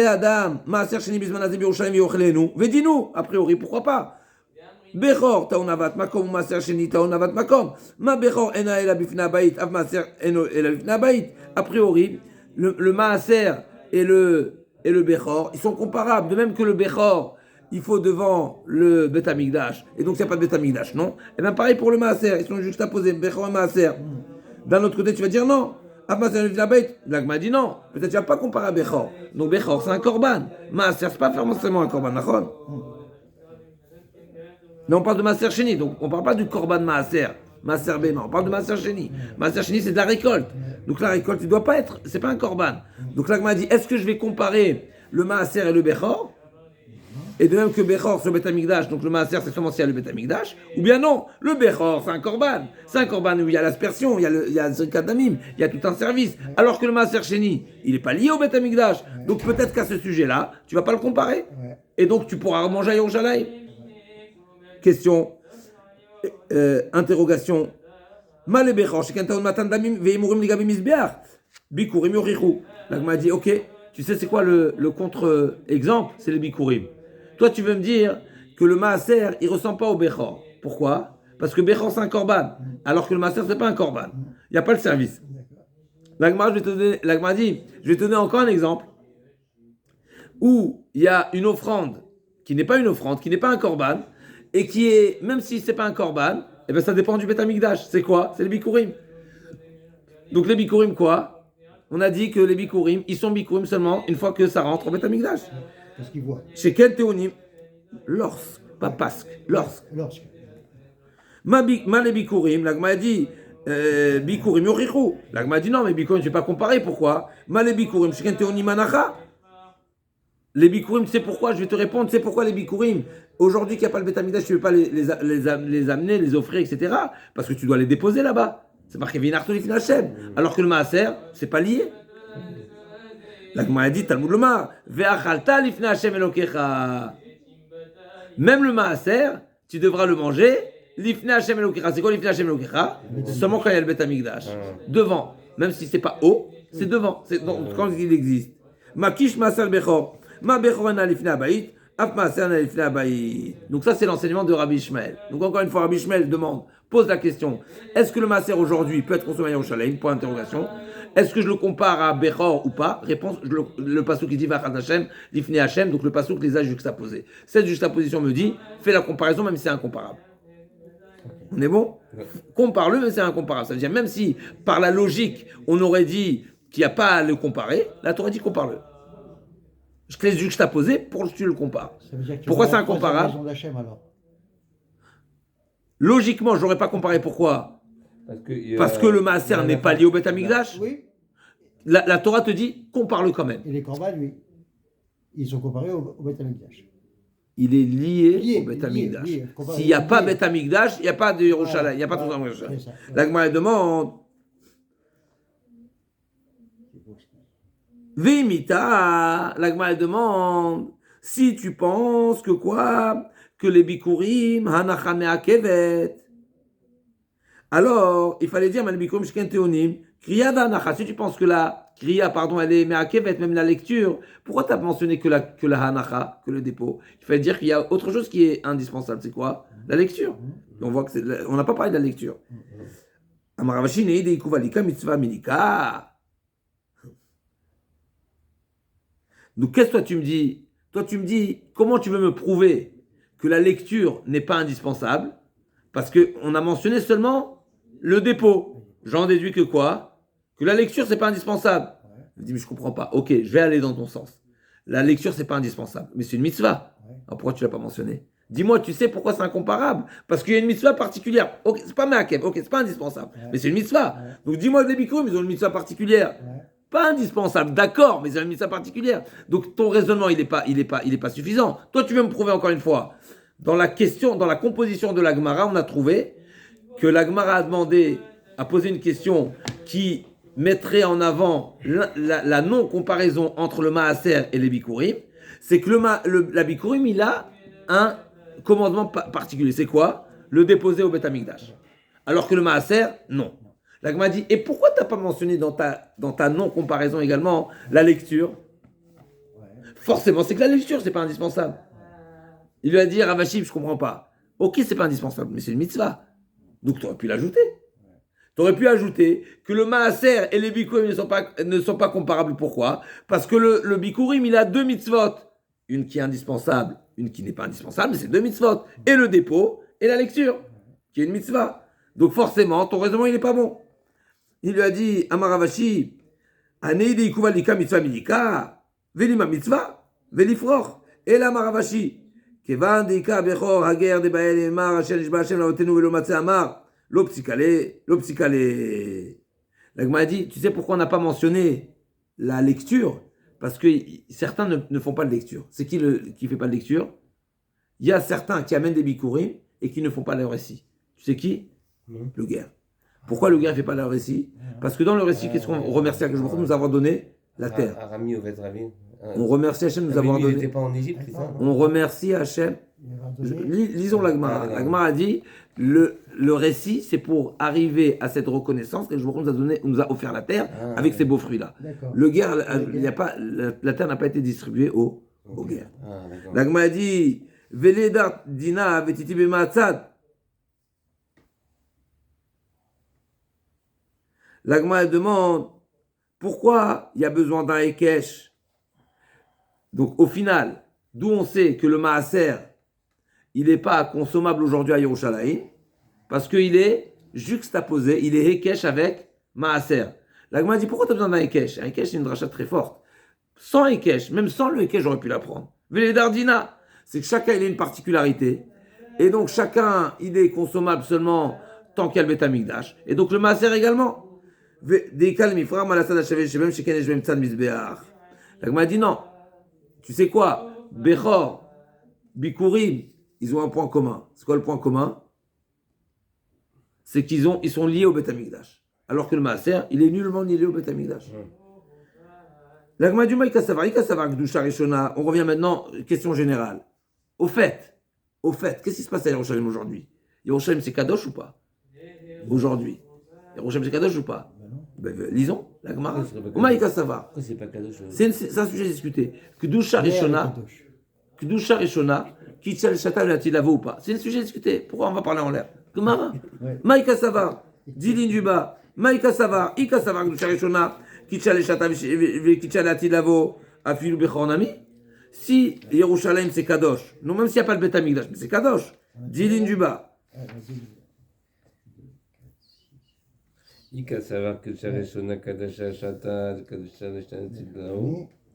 Adam, Maaser Sheni Bizman Azeh Yerushalayim Yorchelenu. Vedinu, a priori, pourquoi pas? Bechor Taonavat Makom, Maaser Sheni Taonavat Makom. Ma Bechor Ena Ela Bifna Bait, Av Maaser Eno Ela Bifna Bait. A priori, le Maaser et le Bechor, ils sont comparables. De même que le Bechor, il faut devant le Beth Amikdash. Et donc, il n'y a pas de Beth Amikdash, non? Et bien, pareil pour le Maaser, ils sont juxtaposés, Bechor et Maaser. D'un autre côté, tu vas dire non. L'Agma dit non, peut-être tu vas pas comparer à Bechor. Donc Bechor c'est un korban. Maaser c'est pas forcément un korban, d'accord? Mais on parle de Maaser Sheni, donc on parle pas du korban Maaser, Maaser Bema, on parle de Maaser Sheni. Maaser Sheni c'est de la récolte. Donc la récolte il doit pas être, c'est pas un korban. Donc l'Agma dit est-ce que je vais comparer le Maaser et le Bechor? Et de même que Bechor sur le Beth Amikdash, donc le Maaser c'est seulement s'il y a le Beth Amikdash, ou bien non, le Bechor c'est un korban. C'est un korban où il y a l'aspersion, il y a le Zrikat Damim, il y a tout un service. Alors que le Maaser Sheni, il n'est pas lié au Beth Amikdash. Donc peut-être qu'à ce sujet-là, tu vas pas le comparer. Et donc tu pourras manger à Yerushalayim. Question, interrogation. Malé Bechor, Shekentaon Matan Damim, Veimurim Ligabim Isbeach, Bikurim Yorichu. L'Agma dit, ok, tu sais c'est quoi le contre-exemple? C'est les Bikurim. Toi, tu veux me dire que le Maaser, il ne ressemble pas au Bechor. Pourquoi? Parce que Bechor, c'est un korban, alors que le Maaser, ce n'est pas un korban. Il n'y a pas le service. L'Agma dit, je vais te donner encore un exemple où il y a une offrande qui n'est pas une offrande, qui n'est pas un korban, et qui est, même si ce n'est pas un korban, eh bien, ça dépend du Beth Amikdash. C'est quoi? C'est les Bikurim. Donc les Bikurim, quoi? On a dit que les Bikurim, ils sont Bikurim seulement une fois que ça rentre au Beth Amikdash. Qu'est-ce qu'il voit? Chez quel théonim? Lorsque, pas pasque, lorsque. Ma les Bikurim, l'Agma a dit Bikurim Yorichu. L'Agma a dit non, mais Bikurim, je ne vais pas comparer. Pourquoi? Ma les Bikurim, chez quel théonim Anacha. Les Bikurim, tu sais pourquoi? Je vais te répondre, tu sais pourquoi les Bikurim? Aujourd'hui qu'il n'y a pas le Beth Amikdash, tu ne veux pas les amener, les offrir, etc. Parce que tu dois les déposer là-bas. C'est marqué Vinartu Lifnei Hashem. Alors que le Maaser, c'est pas lié. La Gemara dit Talmud Lomar, Ve'achalta Lifnei Hashem Elokecha. Même le maaser, tu devras le manger. L'ifne Hashem Elokecha, c'est quoi l'ifne Hashem Elokecha? Seulement quand il y a le Bet Amikdash. Devant. Même si c'est pas haut, c'est devant. C'est quand il existe. Makish Masal Bechor. Ma Bechor en l'ifne Abayit. Af Maaser en l'ifne Abayit. Donc ça, c'est l'enseignement de Rabbi Ishmael. Donc encore une fois, Rabbi Ishmael demande, pose la question, est-ce que le maaser aujourd'hui peut être consommé à Yerushalayim? Point d'interrogation. Est-ce que je le compare à Bechor ou pas? Réponse, le passouk qui dit Vachad Hashem, l'ifne Hashem, donc le passouk les a juxtaposés. Cette juxtaposition me dit, fais la comparaison même si c'est incomparable. On est bon? Compare-le, mais c'est incomparable. Ça veut dire, même si par la logique, on aurait dit qu'il n'y a pas à le comparer, là, tu aurais dit compare-le. Je te laisse juxtaposer pour que tu le compares. Ça veut dire que Pourquoi c'est la maison incomparable? d'Hachem, alors. Logiquement, je n'aurais pas comparé. Pourquoi? Parce que le maaser n'est pas lié au Beth Amikdash. Oui. La Torah te dit, compare-le quand même. Et les corbans, lui, ils sont comparés au Beth Amikdash. Il est lié Lié, au Beth lié, Amikdash. lié. S'il n'y a pas Lié. Beth Amikdash, il n'y a pas de Yerushalayim, il n'y a pas de Voilà. Yerushalayim. C'est ça. La Gemara demande, Vimita, la Gemara demande, si tu penses que quoi? Que les bikurim, hanacha me'akevet. Alors, il fallait dire, mais les bikurim shken teonim, kriya hanacha. Si tu penses que la kriya, pardon, elle est me'akevet, même la lecture, pourquoi tu as mentionné que la hanacha, que le dépôt? Il fallait dire qu'il y a autre chose qui est indispensable. C'est quoi? La lecture. Et on voit que on n'a pas parlé de la lecture. Amaravashi neide ikuvalika mitzvah milika. Donc, qu'est-ce que toi tu me dis? Toi, tu me dis, comment tu veux me prouver que la lecture n'est pas indispensable? Parce qu'on a mentionné seulement le dépôt. J'en déduis que quoi? Que la lecture, c'est pas indispensable. Je dis, mais je comprends pas. Ok, je vais aller dans ton sens. La lecture, c'est pas indispensable. Mais c'est une mitzvah. Alors, pourquoi tu l'as pas mentionné? Dis-moi, tu sais pourquoi c'est incomparable? Parce qu'il y a une mitzvah particulière. Ok, c'est pas Me'akev, ok, c'est pas indispensable. Mais c'est une mitzvah. Donc, dis-moi que les bikurim, ils ont une mitzvah particulière. Pas indispensable, d'accord, mais ils ont une mitzvah particulière. Donc ton raisonnement, il est pas suffisant. Toi, tu veux me prouver encore une fois. Dans la question, dans la composition de la Gemara, on a trouvé que la Gemara a posé une question qui mettrait en avant la non-comparaison entre le maaser et les bikurim. C'est que la bikurim, il a un commandement particulier. C'est quoi? Le déposer au Beth Amikdash. Alors que le maaser, non. La Gemara dit, et pourquoi tu n'as pas mentionné dans ta non-comparaison également la lecture? Forcément, c'est que la lecture, c'est pas indispensable. Il lui a dit, Ravashim, je comprends pas. Ok, c'est pas indispensable, mais c'est une mitzvah. Donc tu aurais pu l'ajouter. Tu aurais pu ajouter que le maaser et les bikurim ne sont pas comparables. Pourquoi? Parce que le bikurim, il a deux mitzvot. Une qui est indispensable, une qui n'est pas indispensable, mais c'est deux mitzvot. Et le dépôt et la lecture, qui est une mitzvah. Donc forcément, ton raisonnement, il n'est pas bon. Il lui a dit, Amaravashi, Aneidi kuvalika mitzvah milika, velima mitzvah, velifroch. Et là, Amaravashi, Kevan deika bechor hager de bael emar, asher nishba Hashem laotenu velo matzeh amar, lo psikale. La Gemara a dit, tu sais pourquoi on n'a pas mentionné la lecture? Parce que certains ne font pas de lecture. C'est qui ne fait pas de lecture? Il y a certains qui amènent des bikurim et qui ne font pas le récit. Tu sais qui? Le guerre. Pourquoi le gars ne fait pas le récit? Parce que dans le récit, qu'est-ce qu'on remercie Hachem de nous avoir donné? La terre. On remercie Hachem de nous avoir donné. Il n'était pas en Égypte, c'est ça? On remercie Hachem. Lisons la Gemara. La Gemara a dit le récit, c'est pour arriver à cette reconnaissance que nous a offert la terre avec ces beaux fruits-là. Le guerre, la terre n'a pas été distribuée aux guerres. La Gemara a dit Veledar dina vetiti bematzad. La Gemara demande pourquoi il y a besoin d'un Ekesh. Donc au final, d'où on sait que le Maaser, il n'est pas consommable aujourd'hui à Yerushalayim, parce qu'il est juxtaposé, il est Ekesh avec Maaser. La Gemara dit pourquoi tu as besoin d'un Ekesh? Un Ekesh, c'est une dracha très forte. Sans Ekesh, même sans le Ekesh, j'aurais pu l'apprendre. Veledardina, c'est que chacun il a une particularité. Et donc chacun, il est consommable seulement tant qu'il y a le Beth Amikdash. Et donc le Maaser également. La Gemara dit non. Tu sais quoi? Bechor, Bikurim, ils ont un point commun. C'est quoi le point commun? C'est qu'ils sont liés au Beth Amikdash. Alors que le Maaser, il est nullement lié au Beth Amikdash. La Gemara dit on revient maintenant, question générale. Au fait, Au fait, qu'est-ce qui se passe à Yerushalayim aujourd'hui? Yerushalayim, c'est Kadosh ou pas? Aujourd'hui. Yerushalayim, c'est Kadosh ou pas? Lisons, la Gemara. Omaïka Sava. Pourquoi c'est pas cadeau? C'est un sujet discuté. Kedusha Rishona, Kitchal Shata Latilavo ou pas? C'est un sujet discuté. Pourquoi on va parler en l'air? Gemara. Maïka Sava, Dilin Duba, Maïka Sava, Ika Sava, Kedusha Rishona, Kitchal Shata Kitchal Latilavo, Afilu Bechornami. Si Yerushalayim c'est Kadosh, non, même s'il n'y a pas le Beth Amikdash, mais c'est Kadosh. Dilin Duba. Ika savoir que Shareshona Kadasha Shata, Kadasha Shata,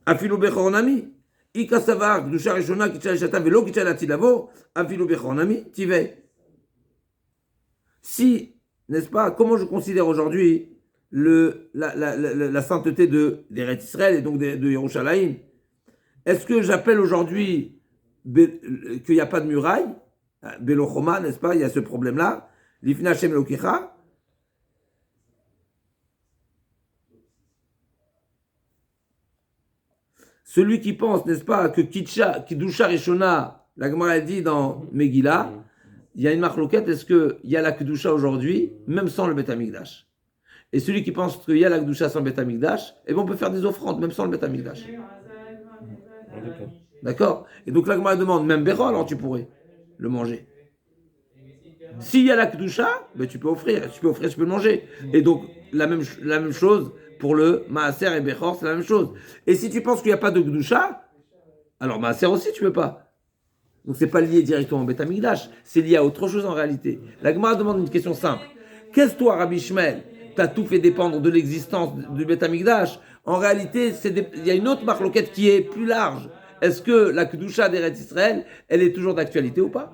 Afilu Bechornami. Ika Savar, Kedusha Rishona, Kitchal Shata, Velo Kitchal Latilavo, Afilu Bechornami, Tivei. Si, n'est-ce pas, comment je considère aujourd'hui la sainteté d'Eretz Israël et donc de Yerushalayim? Est-ce que j'appelle aujourd'hui qu'il n'y a pas de muraille? Belochoma, n'est-ce pas? Il y a ce problème-là. Lifna Hashem Elokecha. Celui qui pense, n'est-ce pas, que Kedusha Rishona, la Gemara dit dans Megillah, il y a une marloquette, est-ce qu'il y a la Kedusha aujourd'hui, même sans le Beth Amikdash? Et celui qui pense qu'il y a la Kedusha sans le Beth Amikdash, eh bien on peut faire des offrandes, même sans le Beth Amikdash. D'accord? Et donc la Gemara demande, même Bechor, alors tu pourrais le manger. S'il y a la Kedusha, ben tu peux offrir, tu peux le manger. Et donc la même chose pour le Maaser et Bechor, c'est la même chose. Et si tu penses qu'il n'y a pas de Kedusha, alors Maaser aussi tu peux pas. Donc c'est pas lié directement au Beth Amikdash, c'est lié à autre chose en réalité. La Gemara demande une question simple. Qu'est-ce que toi, Rabbi Shmuel, t'as tout fait dépendre de l'existence du Beth Amikdash? En réalité, il y a une autre marloquette qui est plus large. Est-ce que la Kedusha d'Eretz Israël, elle est toujours d'actualité ou pas?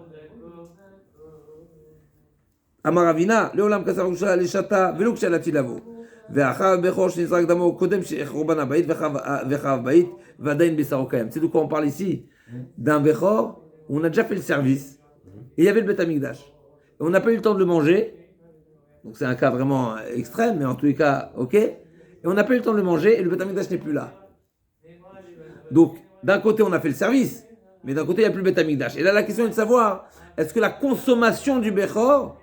Amaravina, Leolam Kasar Kedusha Leshata, Velo Kshalati Lavo. Ve'achav Bechor Shnizrak Damo Kodem Shechorban Habayit Vechav Bayit Vadain Besaro Kayam. C'est de quoi on parle ici? D'un Bechor où on a déjà fait le service et il y avait le Beth Amikdash. Et on n'a pas eu le temps de le manger. Donc c'est un cas vraiment extrême, mais en tous les cas, ok. Et on n'a pas eu le temps de le manger et le Beth Amikdash n'est plus là. Donc d'un côté on a fait le service, mais d'un côté il n'y a plus le Beth Amikdash. Et là la question est de savoir, est-ce que la consommation du Bechor,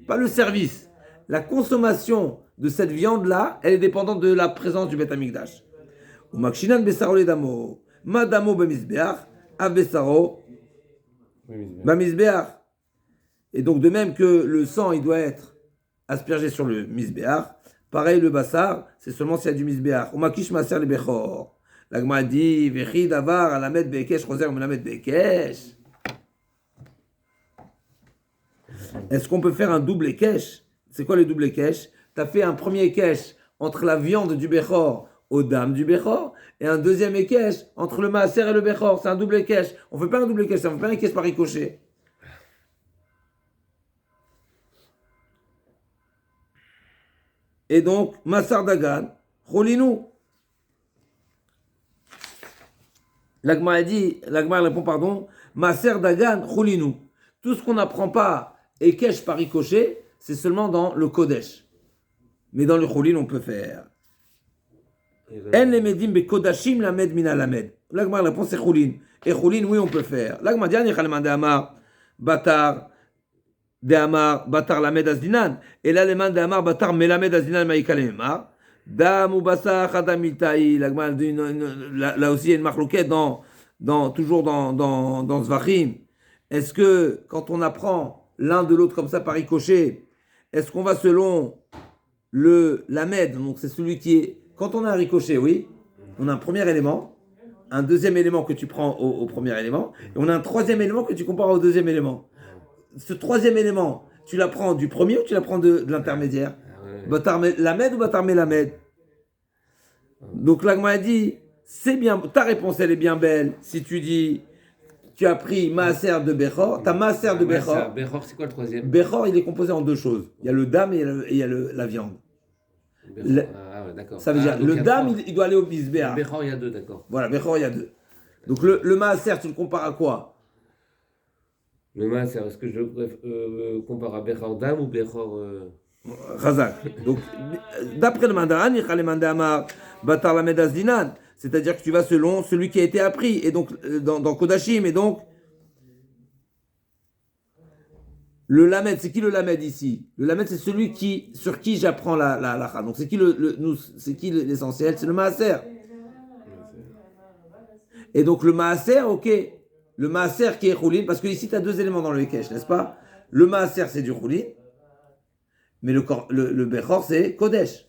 pas le service, la consommation de cette viande-là, elle est dépendante de la présence du Beth Amikdash. Ou Makshinan Besaro Ledamo, Madamo Bemizbeach, Avbesaro Bamizbeach. Et donc de même que le sang il doit être aspergé sur le Mizbeach, pareil le Bassar, c'est seulement s'il y a du Mizbeach. Ou Makish Maser le Bechor. La Gemara dit, Vechi Davar, Alamed Bekesh, Roser, Melamed Bekesh. Est-ce qu'on peut faire un double Ekech? C'est quoi le double Ekech? Tu as fait un premier Ekech entre la viande du Bechor aux dames du Bechor, et un deuxième Ekech entre le Maaser et le Bechor. C'est un double Ekech. On ne fait pas un double Ekech, on ne fait pas un Ekech par ricochet. Et donc, Massar Dagan, Cholinu. L'Agma répond, pardon, Maser Dagan, Cholinu. Tout ce qu'on n'apprend pas Ekech par ricochet, c'est seulement dans le Kodesh. Mais dans le Cholin, on peut faire. En les medim be Kodashim lamed mina lamed. L'Agma répond, c'est Cholin. Et Cholin, oui, on peut faire. L'Agma dit, Anichal de Amar, Batar, de Amar, Batar lamed azdinan. Et là, les mains de Amar, Batar melamed azdinan maïkal emar. Dam ou Basa Khadamitai. L'Agma dit, là aussi, il y a une marloquette toujours dans Zvachim. Est-ce que, quand on apprend l'un de l'autre comme ça par ricochet, est-ce qu'on va selon le lamed, donc c'est celui qui est... Quand on a un ricochet, oui, on a un premier élément, un deuxième élément que tu prends au premier élément, et on a un troisième élément que tu compares au deuxième élément. Ce troisième élément, tu l'apprends du premier ou tu l'apprends de l'intermédiaire? Batar lamed ou batar melamed? Donc l'Agma a dit, c'est bien, ta réponse elle est bien belle, si tu dis... Tu as pris Maaser de Bechor, ta Maaser de Bechor. Bechor, c'est quoi le troisième? Bechor, il est composé en deux choses. Il y a le dam et il y a la viande. Ouais, d'accord. Ça veut dire, le dam, il doit aller au Mizbeach. Bechor, il y a deux, d'accord. Voilà, Bechor, il y a deux. Donc le Maaser, tu le compares à quoi? Le Maaser, est-ce que je compare à Bechor dam ou Bechor... Chazak. Donc, d'après le Mandaran, il y a le Mandamar, Batar la Medazdinan. C'est-à-dire que tu vas selon celui qui a été appris, et donc dans Kodashim, et donc Le lamed, c'est qui le lamed ici? Le lamed, c'est celui sur qui j'apprends la halakha. Donc c'est qui c'est qui l'essentiel? C'est le maaser. Et donc le maaser, ok. Le maaser qui est choulin, parce que ici tu as deux éléments dans le Hekesh, n'est-ce pas? Le maaser c'est du choulin, mais le bechor c'est kodesh.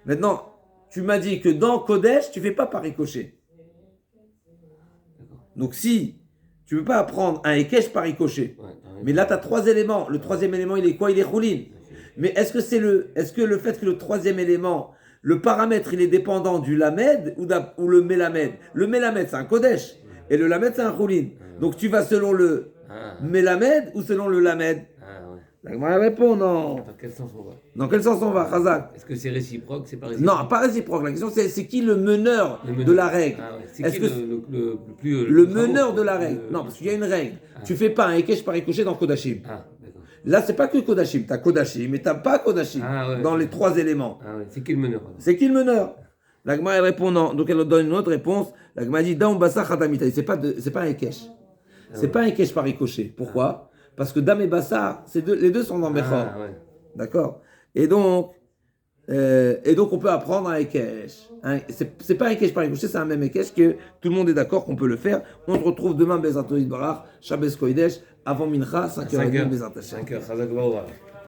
Maintenant, tu m'as dit que dans kodesh, tu fais pas par ricochet. Donc si tu veux pas apprendre un Hekesh par ricochet, mais là tu as trois éléments. Le troisième élément il est quoi? Il est choulin. Mais est-ce que le fait que le troisième élément, le paramètre il est dépendant du lamed ou le melamed? Le melamed c'est un kodesh et le lamed c'est un choulin. Donc tu vas selon le melamed ou selon le lamed? La Gemara répond non. Dans quel sens on va? Dans quel sens on va, Chazak? Est-ce que c'est réciproque? C'est pas réciproque? Non, pas réciproque. La question c'est qui le meneur de la règle? C'est Est-ce qui que le plus... le meneur de la règle? Non, parce qu'il y a une règle. Tu fais pas un Hekesh par ricochet dans Kodashim. Ah, d'accord. Là, c'est pas que Kodashim. Tu as Kodashim, mais tu n'as pas Kodashim dans les trois éléments. Ah ouais, c'est qui le meneur? C'est qui le meneur? La Gemara répond non. Donc elle donne une autre réponse. La Gemara dit Daum Bassa Khatamita. C'est pas un Hekesh. C'est pas un Hekesh par ricochet. Pourquoi? Parce que Dam et Bassa, les deux sont dans Bechor. D'accord? Et donc on peut apprendre un Hekesh. C'est pas un Hekesh par ricochet, c'est un même Hekesh que tout le monde est d'accord qu'on peut le faire. On se retrouve demain, Bezat Barach, Shabbos Kodesh, avant Mincha, 5h30, Bezat Hashem. 5h,